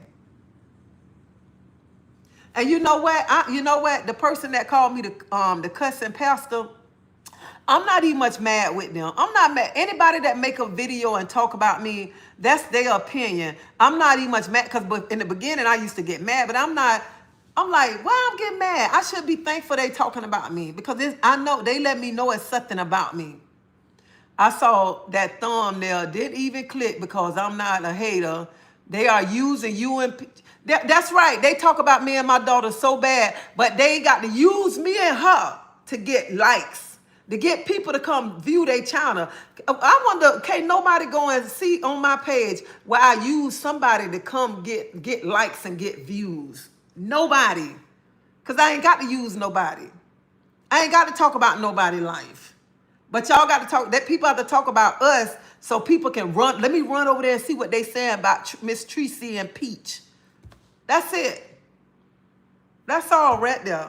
And you know what? The person that called me the cussing pastor, I'm not even much mad with them. I'm not mad. Anybody that make a video and talk about me, that's their opinion. I'm not even much mad because in the beginning I used to get mad, but I'm not. I'm like, why I'm getting mad? I should be thankful they talking about me because I know they let me know it's something about me. I saw that thumbnail didn't even click because I'm not a hater. They are using you and that's right. They talk about me and my daughter so bad, but they got to use me and her to get likes, to get people to come view their channel. I wonder, can't nobody go and see on my page where I use somebody to come get likes and get views? Nobody. Because I ain't got to use nobody. I ain't got to talk about nobody's life. But y'all got to talk, that people have to talk about us so people can run. Let me run over there and see what they saying about Miss Treasie and Peach. That's it. That's all right there.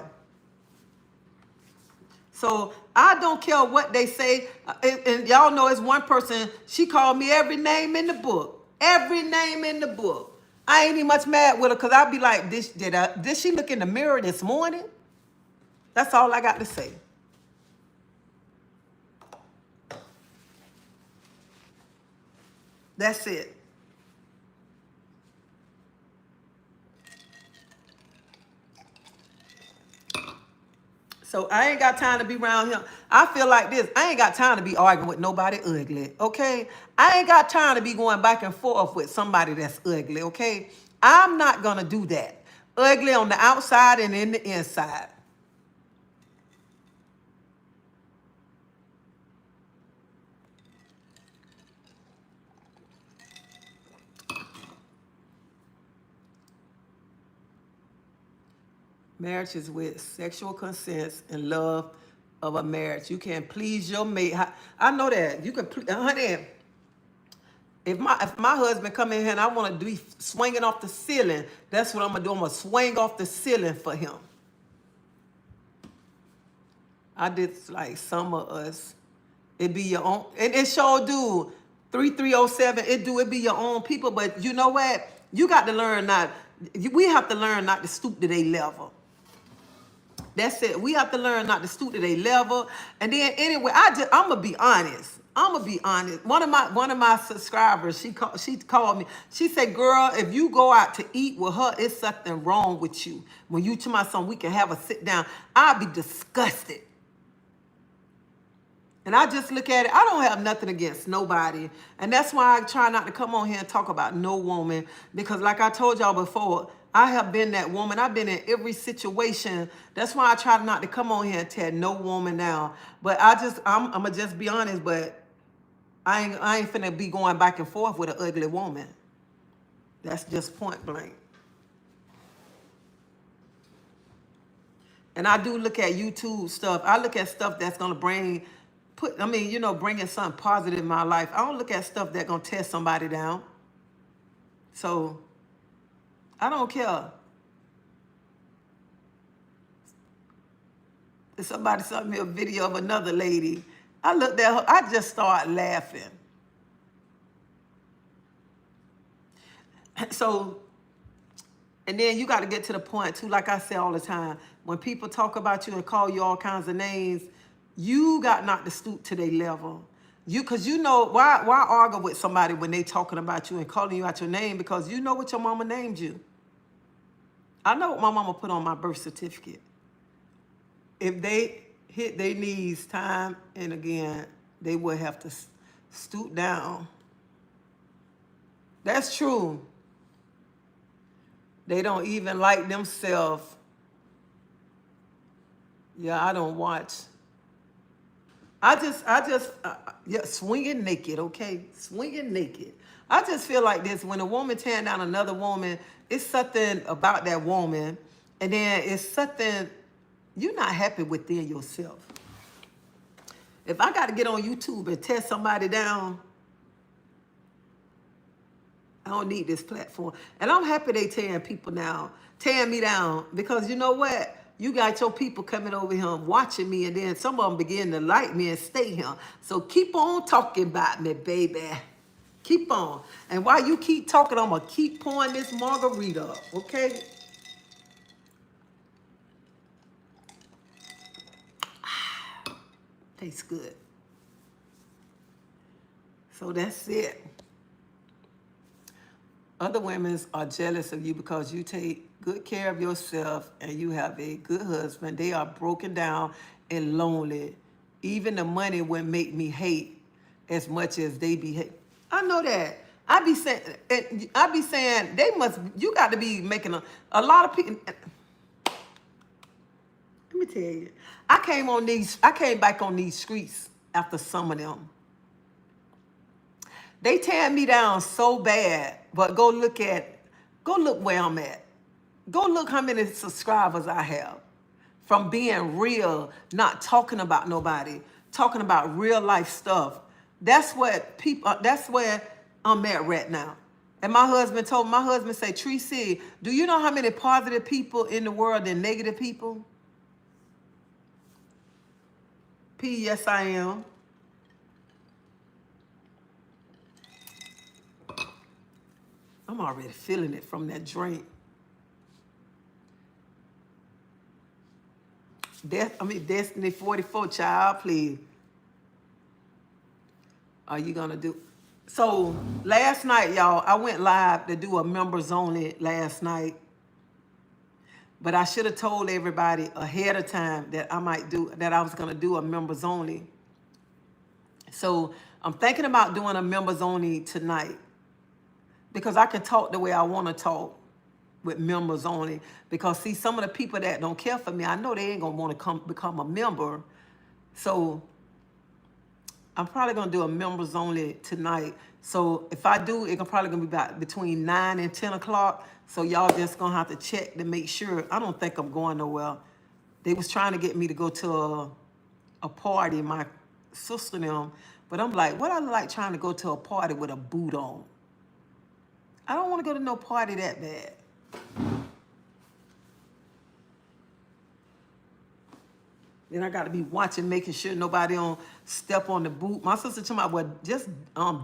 So I don't care what they say. And y'all know it's one person, she called me every name in the book. Every name in the book. I ain't even much mad with her because I'll be like, did she look in the mirror this morning? That's all I got to say. That's it. So I ain't got time to be around him. I feel like this. I ain't got time to be arguing with nobody ugly, okay? I ain't got time to be going back and forth with somebody that's ugly, okay? I'm not going to do that. Ugly on the outside and in the inside. Marriage is with sexual consent and love of a marriage. You can please your mate. I know that. You can, honey, if my husband come in here and I want to be swinging off the ceiling, that's what I'm going to do. I'm going to swing off the ceiling for him. I did like some of us. It be your own. And it sure do. 3307, it be your own people. But you know what? You got to learn we have to learn not to stoop to their level. That's it. We have to learn not to stoop to their level. And then anyway, I'm gonna be honest. One of my subscribers, she called me. She said, "Girl, if you go out to eat with her, it's something wrong with you. When you to my son, we can have a sit down." I'll be disgusted. And I just look at it. I don't have nothing against nobody. And that's why I try not to come on here and talk about no woman. Because like I told y'all before, I have been that woman. I've been in every situation. That's why I try not to come on here and tell no woman now. But I'm going to just be honest, but I ain't finna be going back and forth with an ugly woman. That's just point blank. And I do look at YouTube stuff. I look at stuff that's gonna bringing something positive in my life. I don't look at stuff that's gonna tear somebody down. So I don't care. If somebody sent me a video of another lady, I looked at her, I just started laughing. So, and then you got to get to the point too, like I say all the time, when people talk about you and call you all kinds of names, you got not to stoop to their level. Because you know, why argue with somebody when they talking about you and calling you out your name? Because you know what your mama named you. I know what my mama put on my birth certificate. If they hit their knees time and again, they would have to stoop down. That's true. They don't even like themselves. Yeah, I don't watch. Yeah, swinging naked, okay? Swinging naked. I just feel like this, when a woman tearing down another woman, it's something about that woman, and then it's something you're not happy within yourself. If I got to get on YouTube and tear somebody down, I don't need this platform. And I'm happy they tearing me down, because you know what? You got your people coming over here watching me, and then some of them begin to like me and stay here. So keep on talking about me, baby. Keep on. And while you keep talking, I'm going to keep pouring this margarita up, okay? Tastes good. So that's it. Other women are jealous of you because you take good care of yourself and you have a good husband. They are broken down and lonely. Even the money wouldn't make me hate as much as they be hate. I know that. I be saying you got to be making a lot of people. Let me tell you, I came back on these streets after some of them. They tearing me down so bad, but go look where I'm at. Go look how many subscribers I have. From being real, not talking about nobody, talking about real life stuff. That's where I'm at right now. And my husband say, Treasie, do you know how many positive people in the world than negative people? P, yes I am. I'm already feeling it from that drink. Destiny 44, child, please. Are you gonna do? So last night, y'all, I went live to do a members only last night. But I should have told everybody ahead of time that I was gonna do a members only. So I'm thinking about doing a members only tonight, because I can talk the way I want to talk with members only. Because see, some of the people that don't care for me, I know they ain't gonna want to become a member. So I'm probably gonna do a members only tonight. So if I do, it's probably gonna be about between 9 and 10 o'clock. So y'all just gonna have to check to make sure. I don't think I'm going nowhere. They was trying to get me to go to a party, my sister and them, but I'm like, what I like trying to go to a party with a boot on? I don't want to go to no party that bad. Then I got to be watching, making sure nobody don't step on the boot. My sister told me, well, just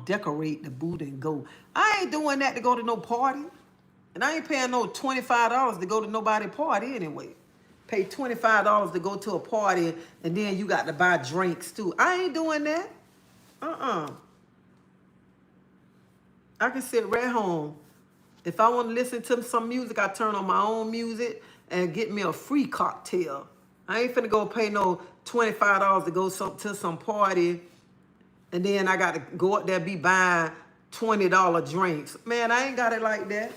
decorate the boot and go. I ain't doing that to go to no party. And I ain't paying no $25 to go to nobody's party anyway. Pay $25 to go to a party, and then you got to buy drinks too. I ain't doing that. I can sit right home. If I want to listen to some music, I turn on my own music and get me a free cocktail. I ain't finna go pay no $25 to go to some party, and then I got to go up there be buying $20 drinks. Man, I ain't got it like that.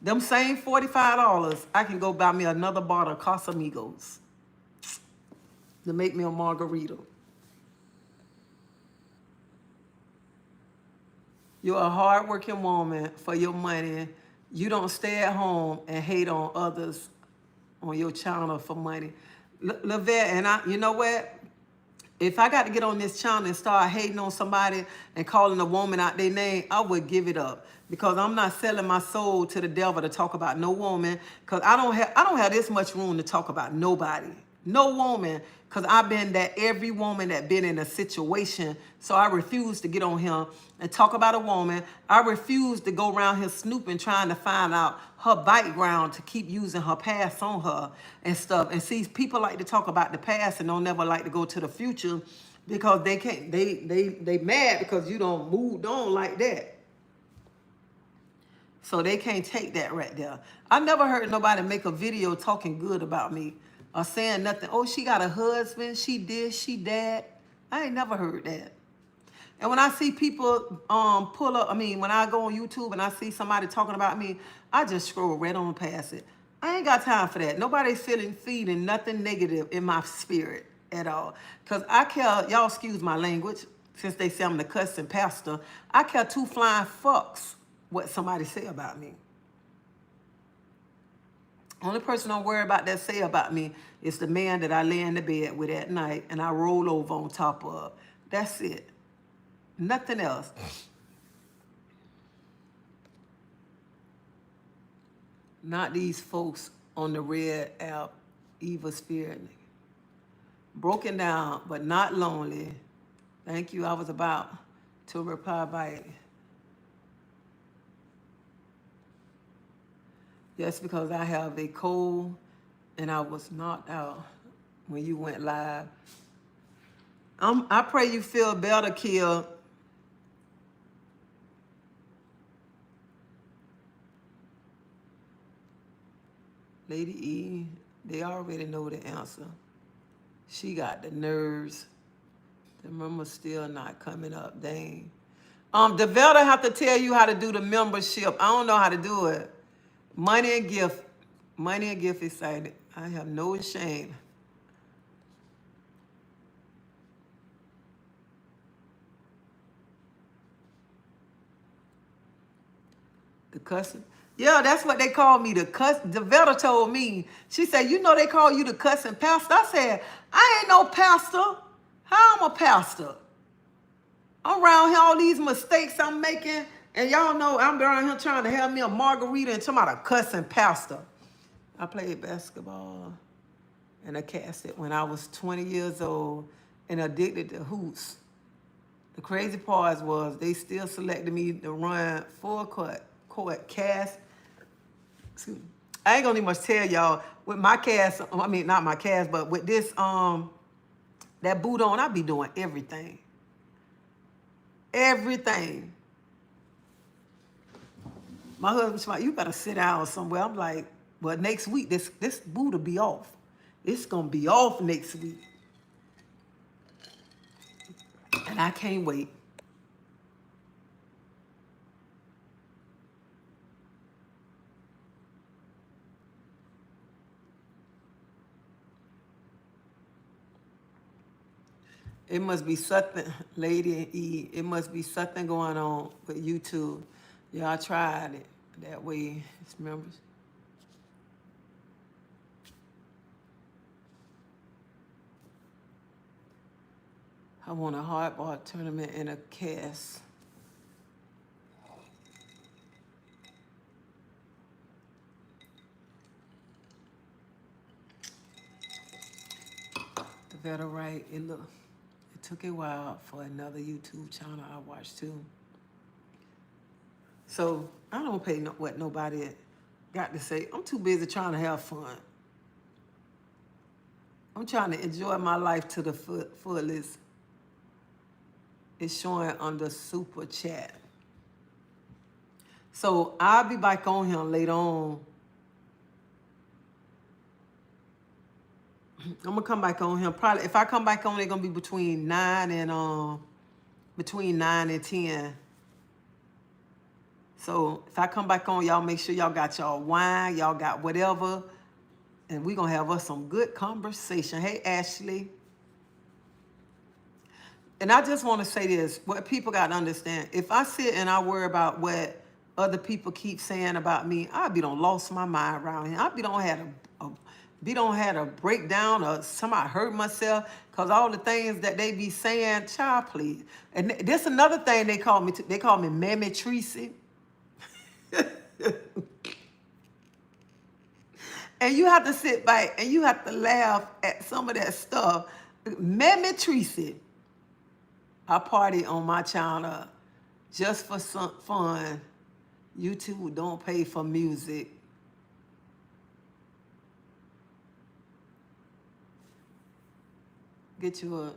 Them same $45, I can go buy me another bottle of Casamigos to make me a margarita. You're a hardworking woman for your money. You don't stay at home and hate on others on your channel for money. Lavette, and you know what? If I got to get on this channel and start hating on somebody and calling a woman out their name, I would give it up because I'm not selling my soul to the devil to talk about no woman. Because I don't have this much room to talk about nobody, no woman. Because I've been that every woman that been in a situation. So I refuse to get on here and talk about a woman. I refuse to go around here snooping, trying to find out her background to keep using her past on her and stuff. And see, people like to talk about the past and don't never like to go to the future because they can't. They mad because you don't moved on like that. So they can't take that right there. I never heard nobody make a video talking good about me or saying nothing. Oh, she got a husband. She this, she that. I ain't never heard that. And when I see people pull up, when I go on YouTube and I see somebody talking about me, I just scroll right on past it. I ain't got time for that. Nobody's feeding nothing negative in my spirit at all. Because I care, y'all excuse my language, since they say I'm the cussing pastor, I care two flying fucks what somebody say about me. Only person I'm worried about that say about me is the man that I lay in the bed with at night and I roll over on top of. That's it. Nothing else. Not these folks on the red app, evil spirit. Broken down, but not lonely. Thank you. I was about to reply by just because I have a cold and I was knocked out when you went live. I pray you feel better, Kia. Lady E, they already know the answer. She got the nerves. The member's still not coming up. Dang. The Velda have to tell you how to do the membership. I don't know how to do it. Money and gift. Money and gift excited. I have no shame. The cussing. Yeah, that's what they call me. The Velda told me. She said, you know they call you the cussing pastor. I said, I ain't no pastor. How I'm a pastor? I'm around here, all these mistakes I'm making, and y'all know I'm around here trying to have me a margarita and talking about a cussing pastor. I played basketball and I cast it when I was 20 years old and addicted to hoops. The crazy part was they still selected me to run full court cast. Excuse me. I ain't gonna even much tell y'all with my cast. Not my cast, but with this that boot on, I be doing everything. Everything. My husband's like, you better sit down somewhere. I'm like, well, next week this boot will be off. It's gonna be off next week, and I can't wait. It must be something, Lady E. It must be something going on with YouTube. Y'all tried it that way, it's members. I won a hardball tournament in a cast. The better right, it took a while for another YouTube channel I watched too. So I don't pay what nobody got to say. I'm too busy trying to have fun. I'm trying to enjoy my life to the fullest. It's showing under super chat. So I'll be back on here later on. I'm gonna come back on here. Probably if I come back on, it's gonna be between 9 and 10. So if I come back on, y'all make sure y'all got y'all wine, y'all got whatever, and we're gonna have us some good conversation. Hey Ashley. And I just want to say this, what people got to understand. If I sit and I worry about what other people keep saying about me, I be done lost my mind around here. I be done had a breakdown or somebody hurt myself because all the things that they be saying, child, please. And this another thing they call me, they call me Mammy Treasie. And you have to sit back and you have to laugh at some of that stuff. Mammy Treasie. I party on my channel just for some fun. YouTube don't pay for music. Get you a...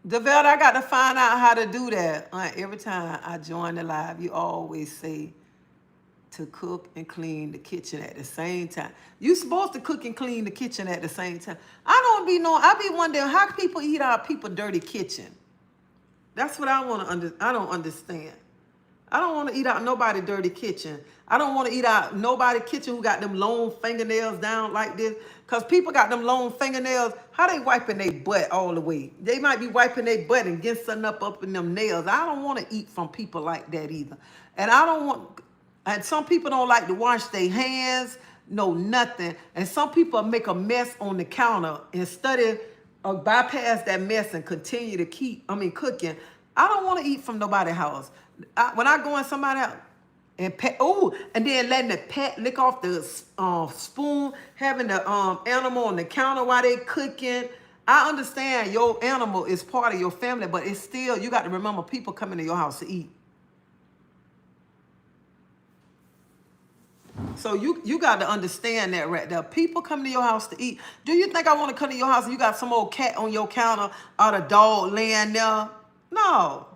DeVelle, I got to find out how to do that. Every time I join the live, you always say to cook and clean the kitchen at the same time. You supposed to cook and clean the kitchen at the same time. I be wondering how people eat out people's dirty kitchen. That's what I don't understand. I don't want to eat out nobody dirty kitchen. I don't want to eat out nobody kitchen who got them long fingernails down like this. Because people got them long fingernails. How they wiping their butt all the way? They might be wiping their butt and getting something up in them nails. I don't want to eat from people like that either. And some people don't like to wash their hands. No, nothing. And some people make a mess on the counter instead of bypass that mess and continue to cooking. I don't want to eat from nobody's house. When I go in somebody's house and pet, and then letting the pet lick off the spoon, having the animal on the counter while they cooking. I understand your animal is part of your family, but it's still, you got to remember people coming to your house to eat. So you got to understand that right there. People come to your house to eat. Do you think I want to come to your house and you got some old cat on your counter or a dog laying there? No.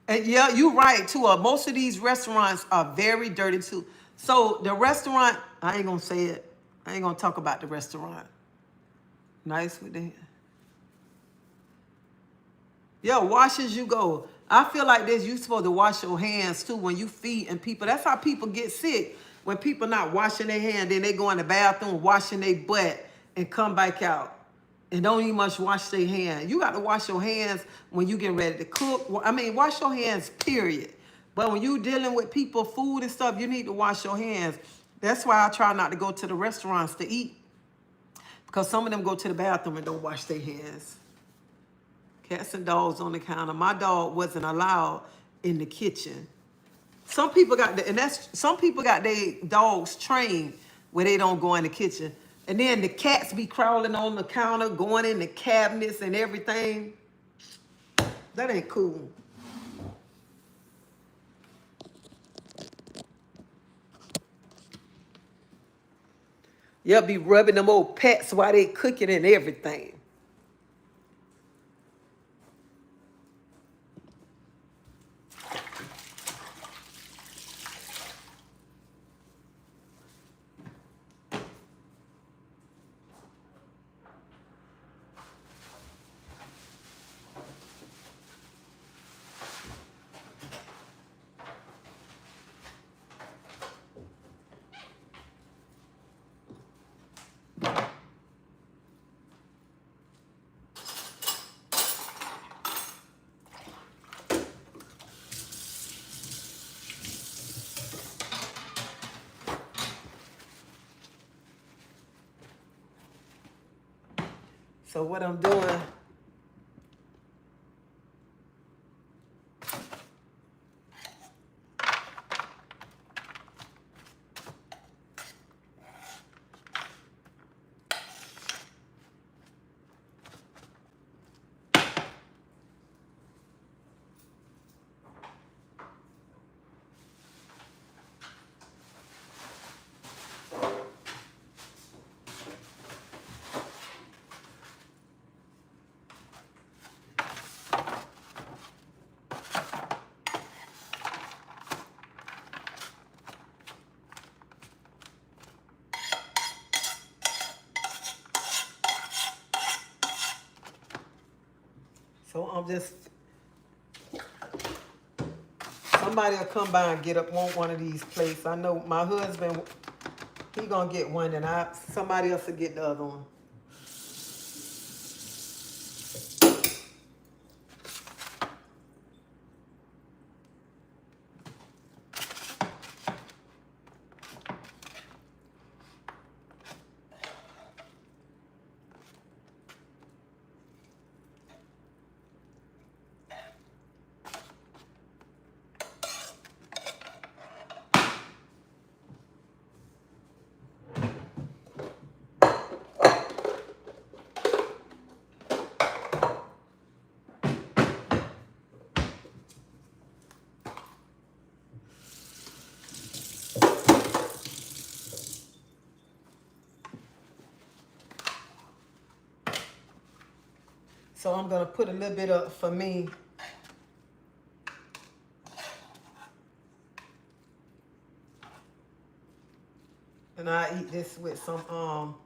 And yeah, you're right too. Most of these restaurants are very dirty too. So the restaurant, I ain't going to say it. I ain't going to talk about the restaurant. Nice with that. Yeah, wash as you go. I feel like this, you're supposed to wash your hands too when you feeding people. That's how people get sick. When people not washing their hands, then they go in the bathroom, washing their butt, and come back out. And don't even much wash their hands. You got to wash your hands when you get ready to cook. Wash your hands, period. But when you dealing with people, food and stuff, you need to wash your hands. That's why I try not to go to the restaurants to eat. Because some of them go to the bathroom and don't wash their hands. Cats and dogs on the counter. My dog wasn't allowed in the kitchen. Some people got their dogs trained where they don't go in the kitchen. And then the cats be crawling on the counter, going in the cabinets and everything. That ain't cool. You'll be rubbing them old pets while they cooking and everything. So what I'm doing, somebody will come by and want one of these plates. I know my husband, he gonna get one, and somebody else will get the other one. So I'm gonna put a little bit up for me. And I eat this with some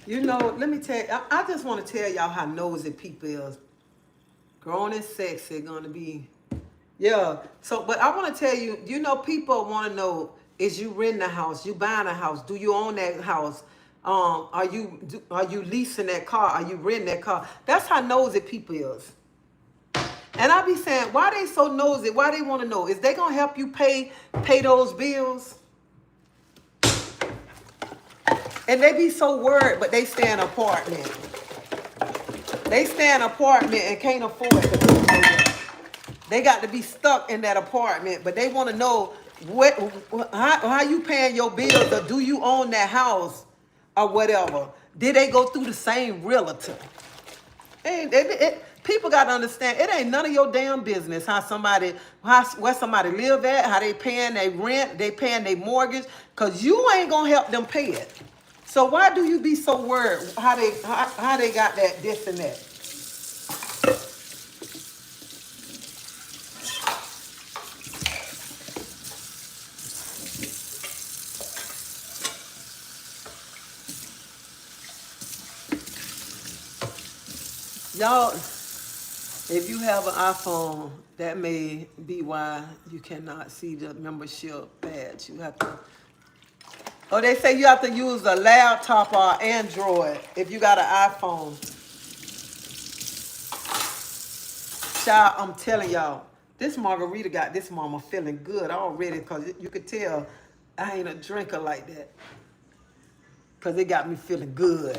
you know, let me tell you, I just want to tell y'all how nosy people is. Grown and sexy gonna be, yeah. So, but I want to tell you, you know, people want to know: is you renting a house? You buying a house? Do you own that house? Are you leasing that car? Are you renting that car? That's how nosy people is. And I be saying, why they so nosy? Why they want to know? Is they gonna help you pay those bills? And they be so worried, but they stay in an apartment. They stay in an apartment and can't afford to do it. They got to be stuck in that apartment, but they want to know how you paying your bills, or do you own that house or whatever? Did they go through the same realtor? People got to understand, it ain't none of your damn business where somebody live at, how they paying their rent, they paying their mortgage, because you ain't going to help them pay it. So why do you be so worried how they got that, this and that? Y'all, if you have an iPhone, that may be why you cannot see the membership badge. You have to, oh, they say you have to use a laptop or Android if you got an iPhone. Child, I'm telling y'all, this margarita got this mama feeling good already, because you could tell I ain't a drinker like that. Because it got me feeling good.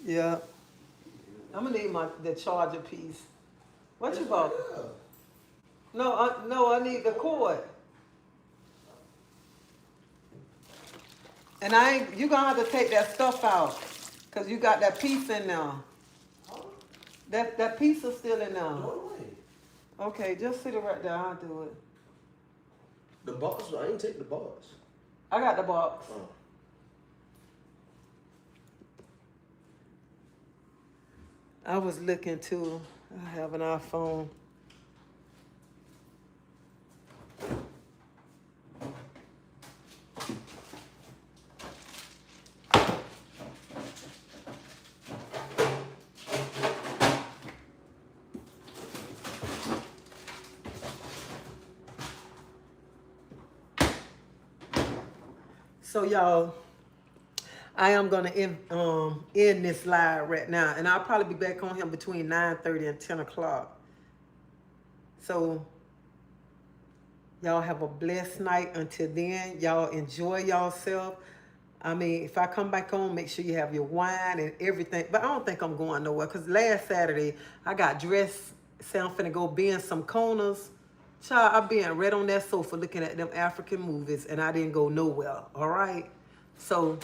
Yeah. I'm gonna need the charger piece. What you bought? No, I need the cord. And you gonna have to take that stuff out, cause you got that piece in there. That piece is still in there. Okay, just sit it right there. I'll do it. The box? I ain't take the box. I got the box. Oh. I was looking too. I have an iPhone. So y'all, I am gonna end this live right now, and I'll probably be back on him between 9:30 and 10 o'clock. So y'all have a blessed night. Until then, y'all enjoy yourself. I mean, if I come back on, make sure you have your wine and everything. But I don't think I'm going nowhere because last Saturday I got dressed, said I'm finna go bend some corners. Child, I been right on that sofa looking at them African movies and I didn't go nowhere. All right. So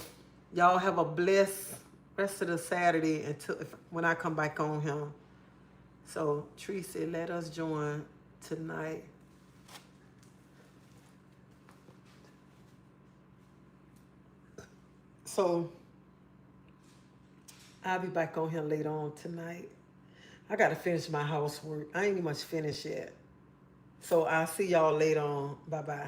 y'all have a blessed rest of the Saturday until when I come back on him. So Treasie, let us join tonight. So I'll be back on here later on tonight. I gotta finish my housework. I ain't even much finished yet. So I'll see y'all later on. Bye bye.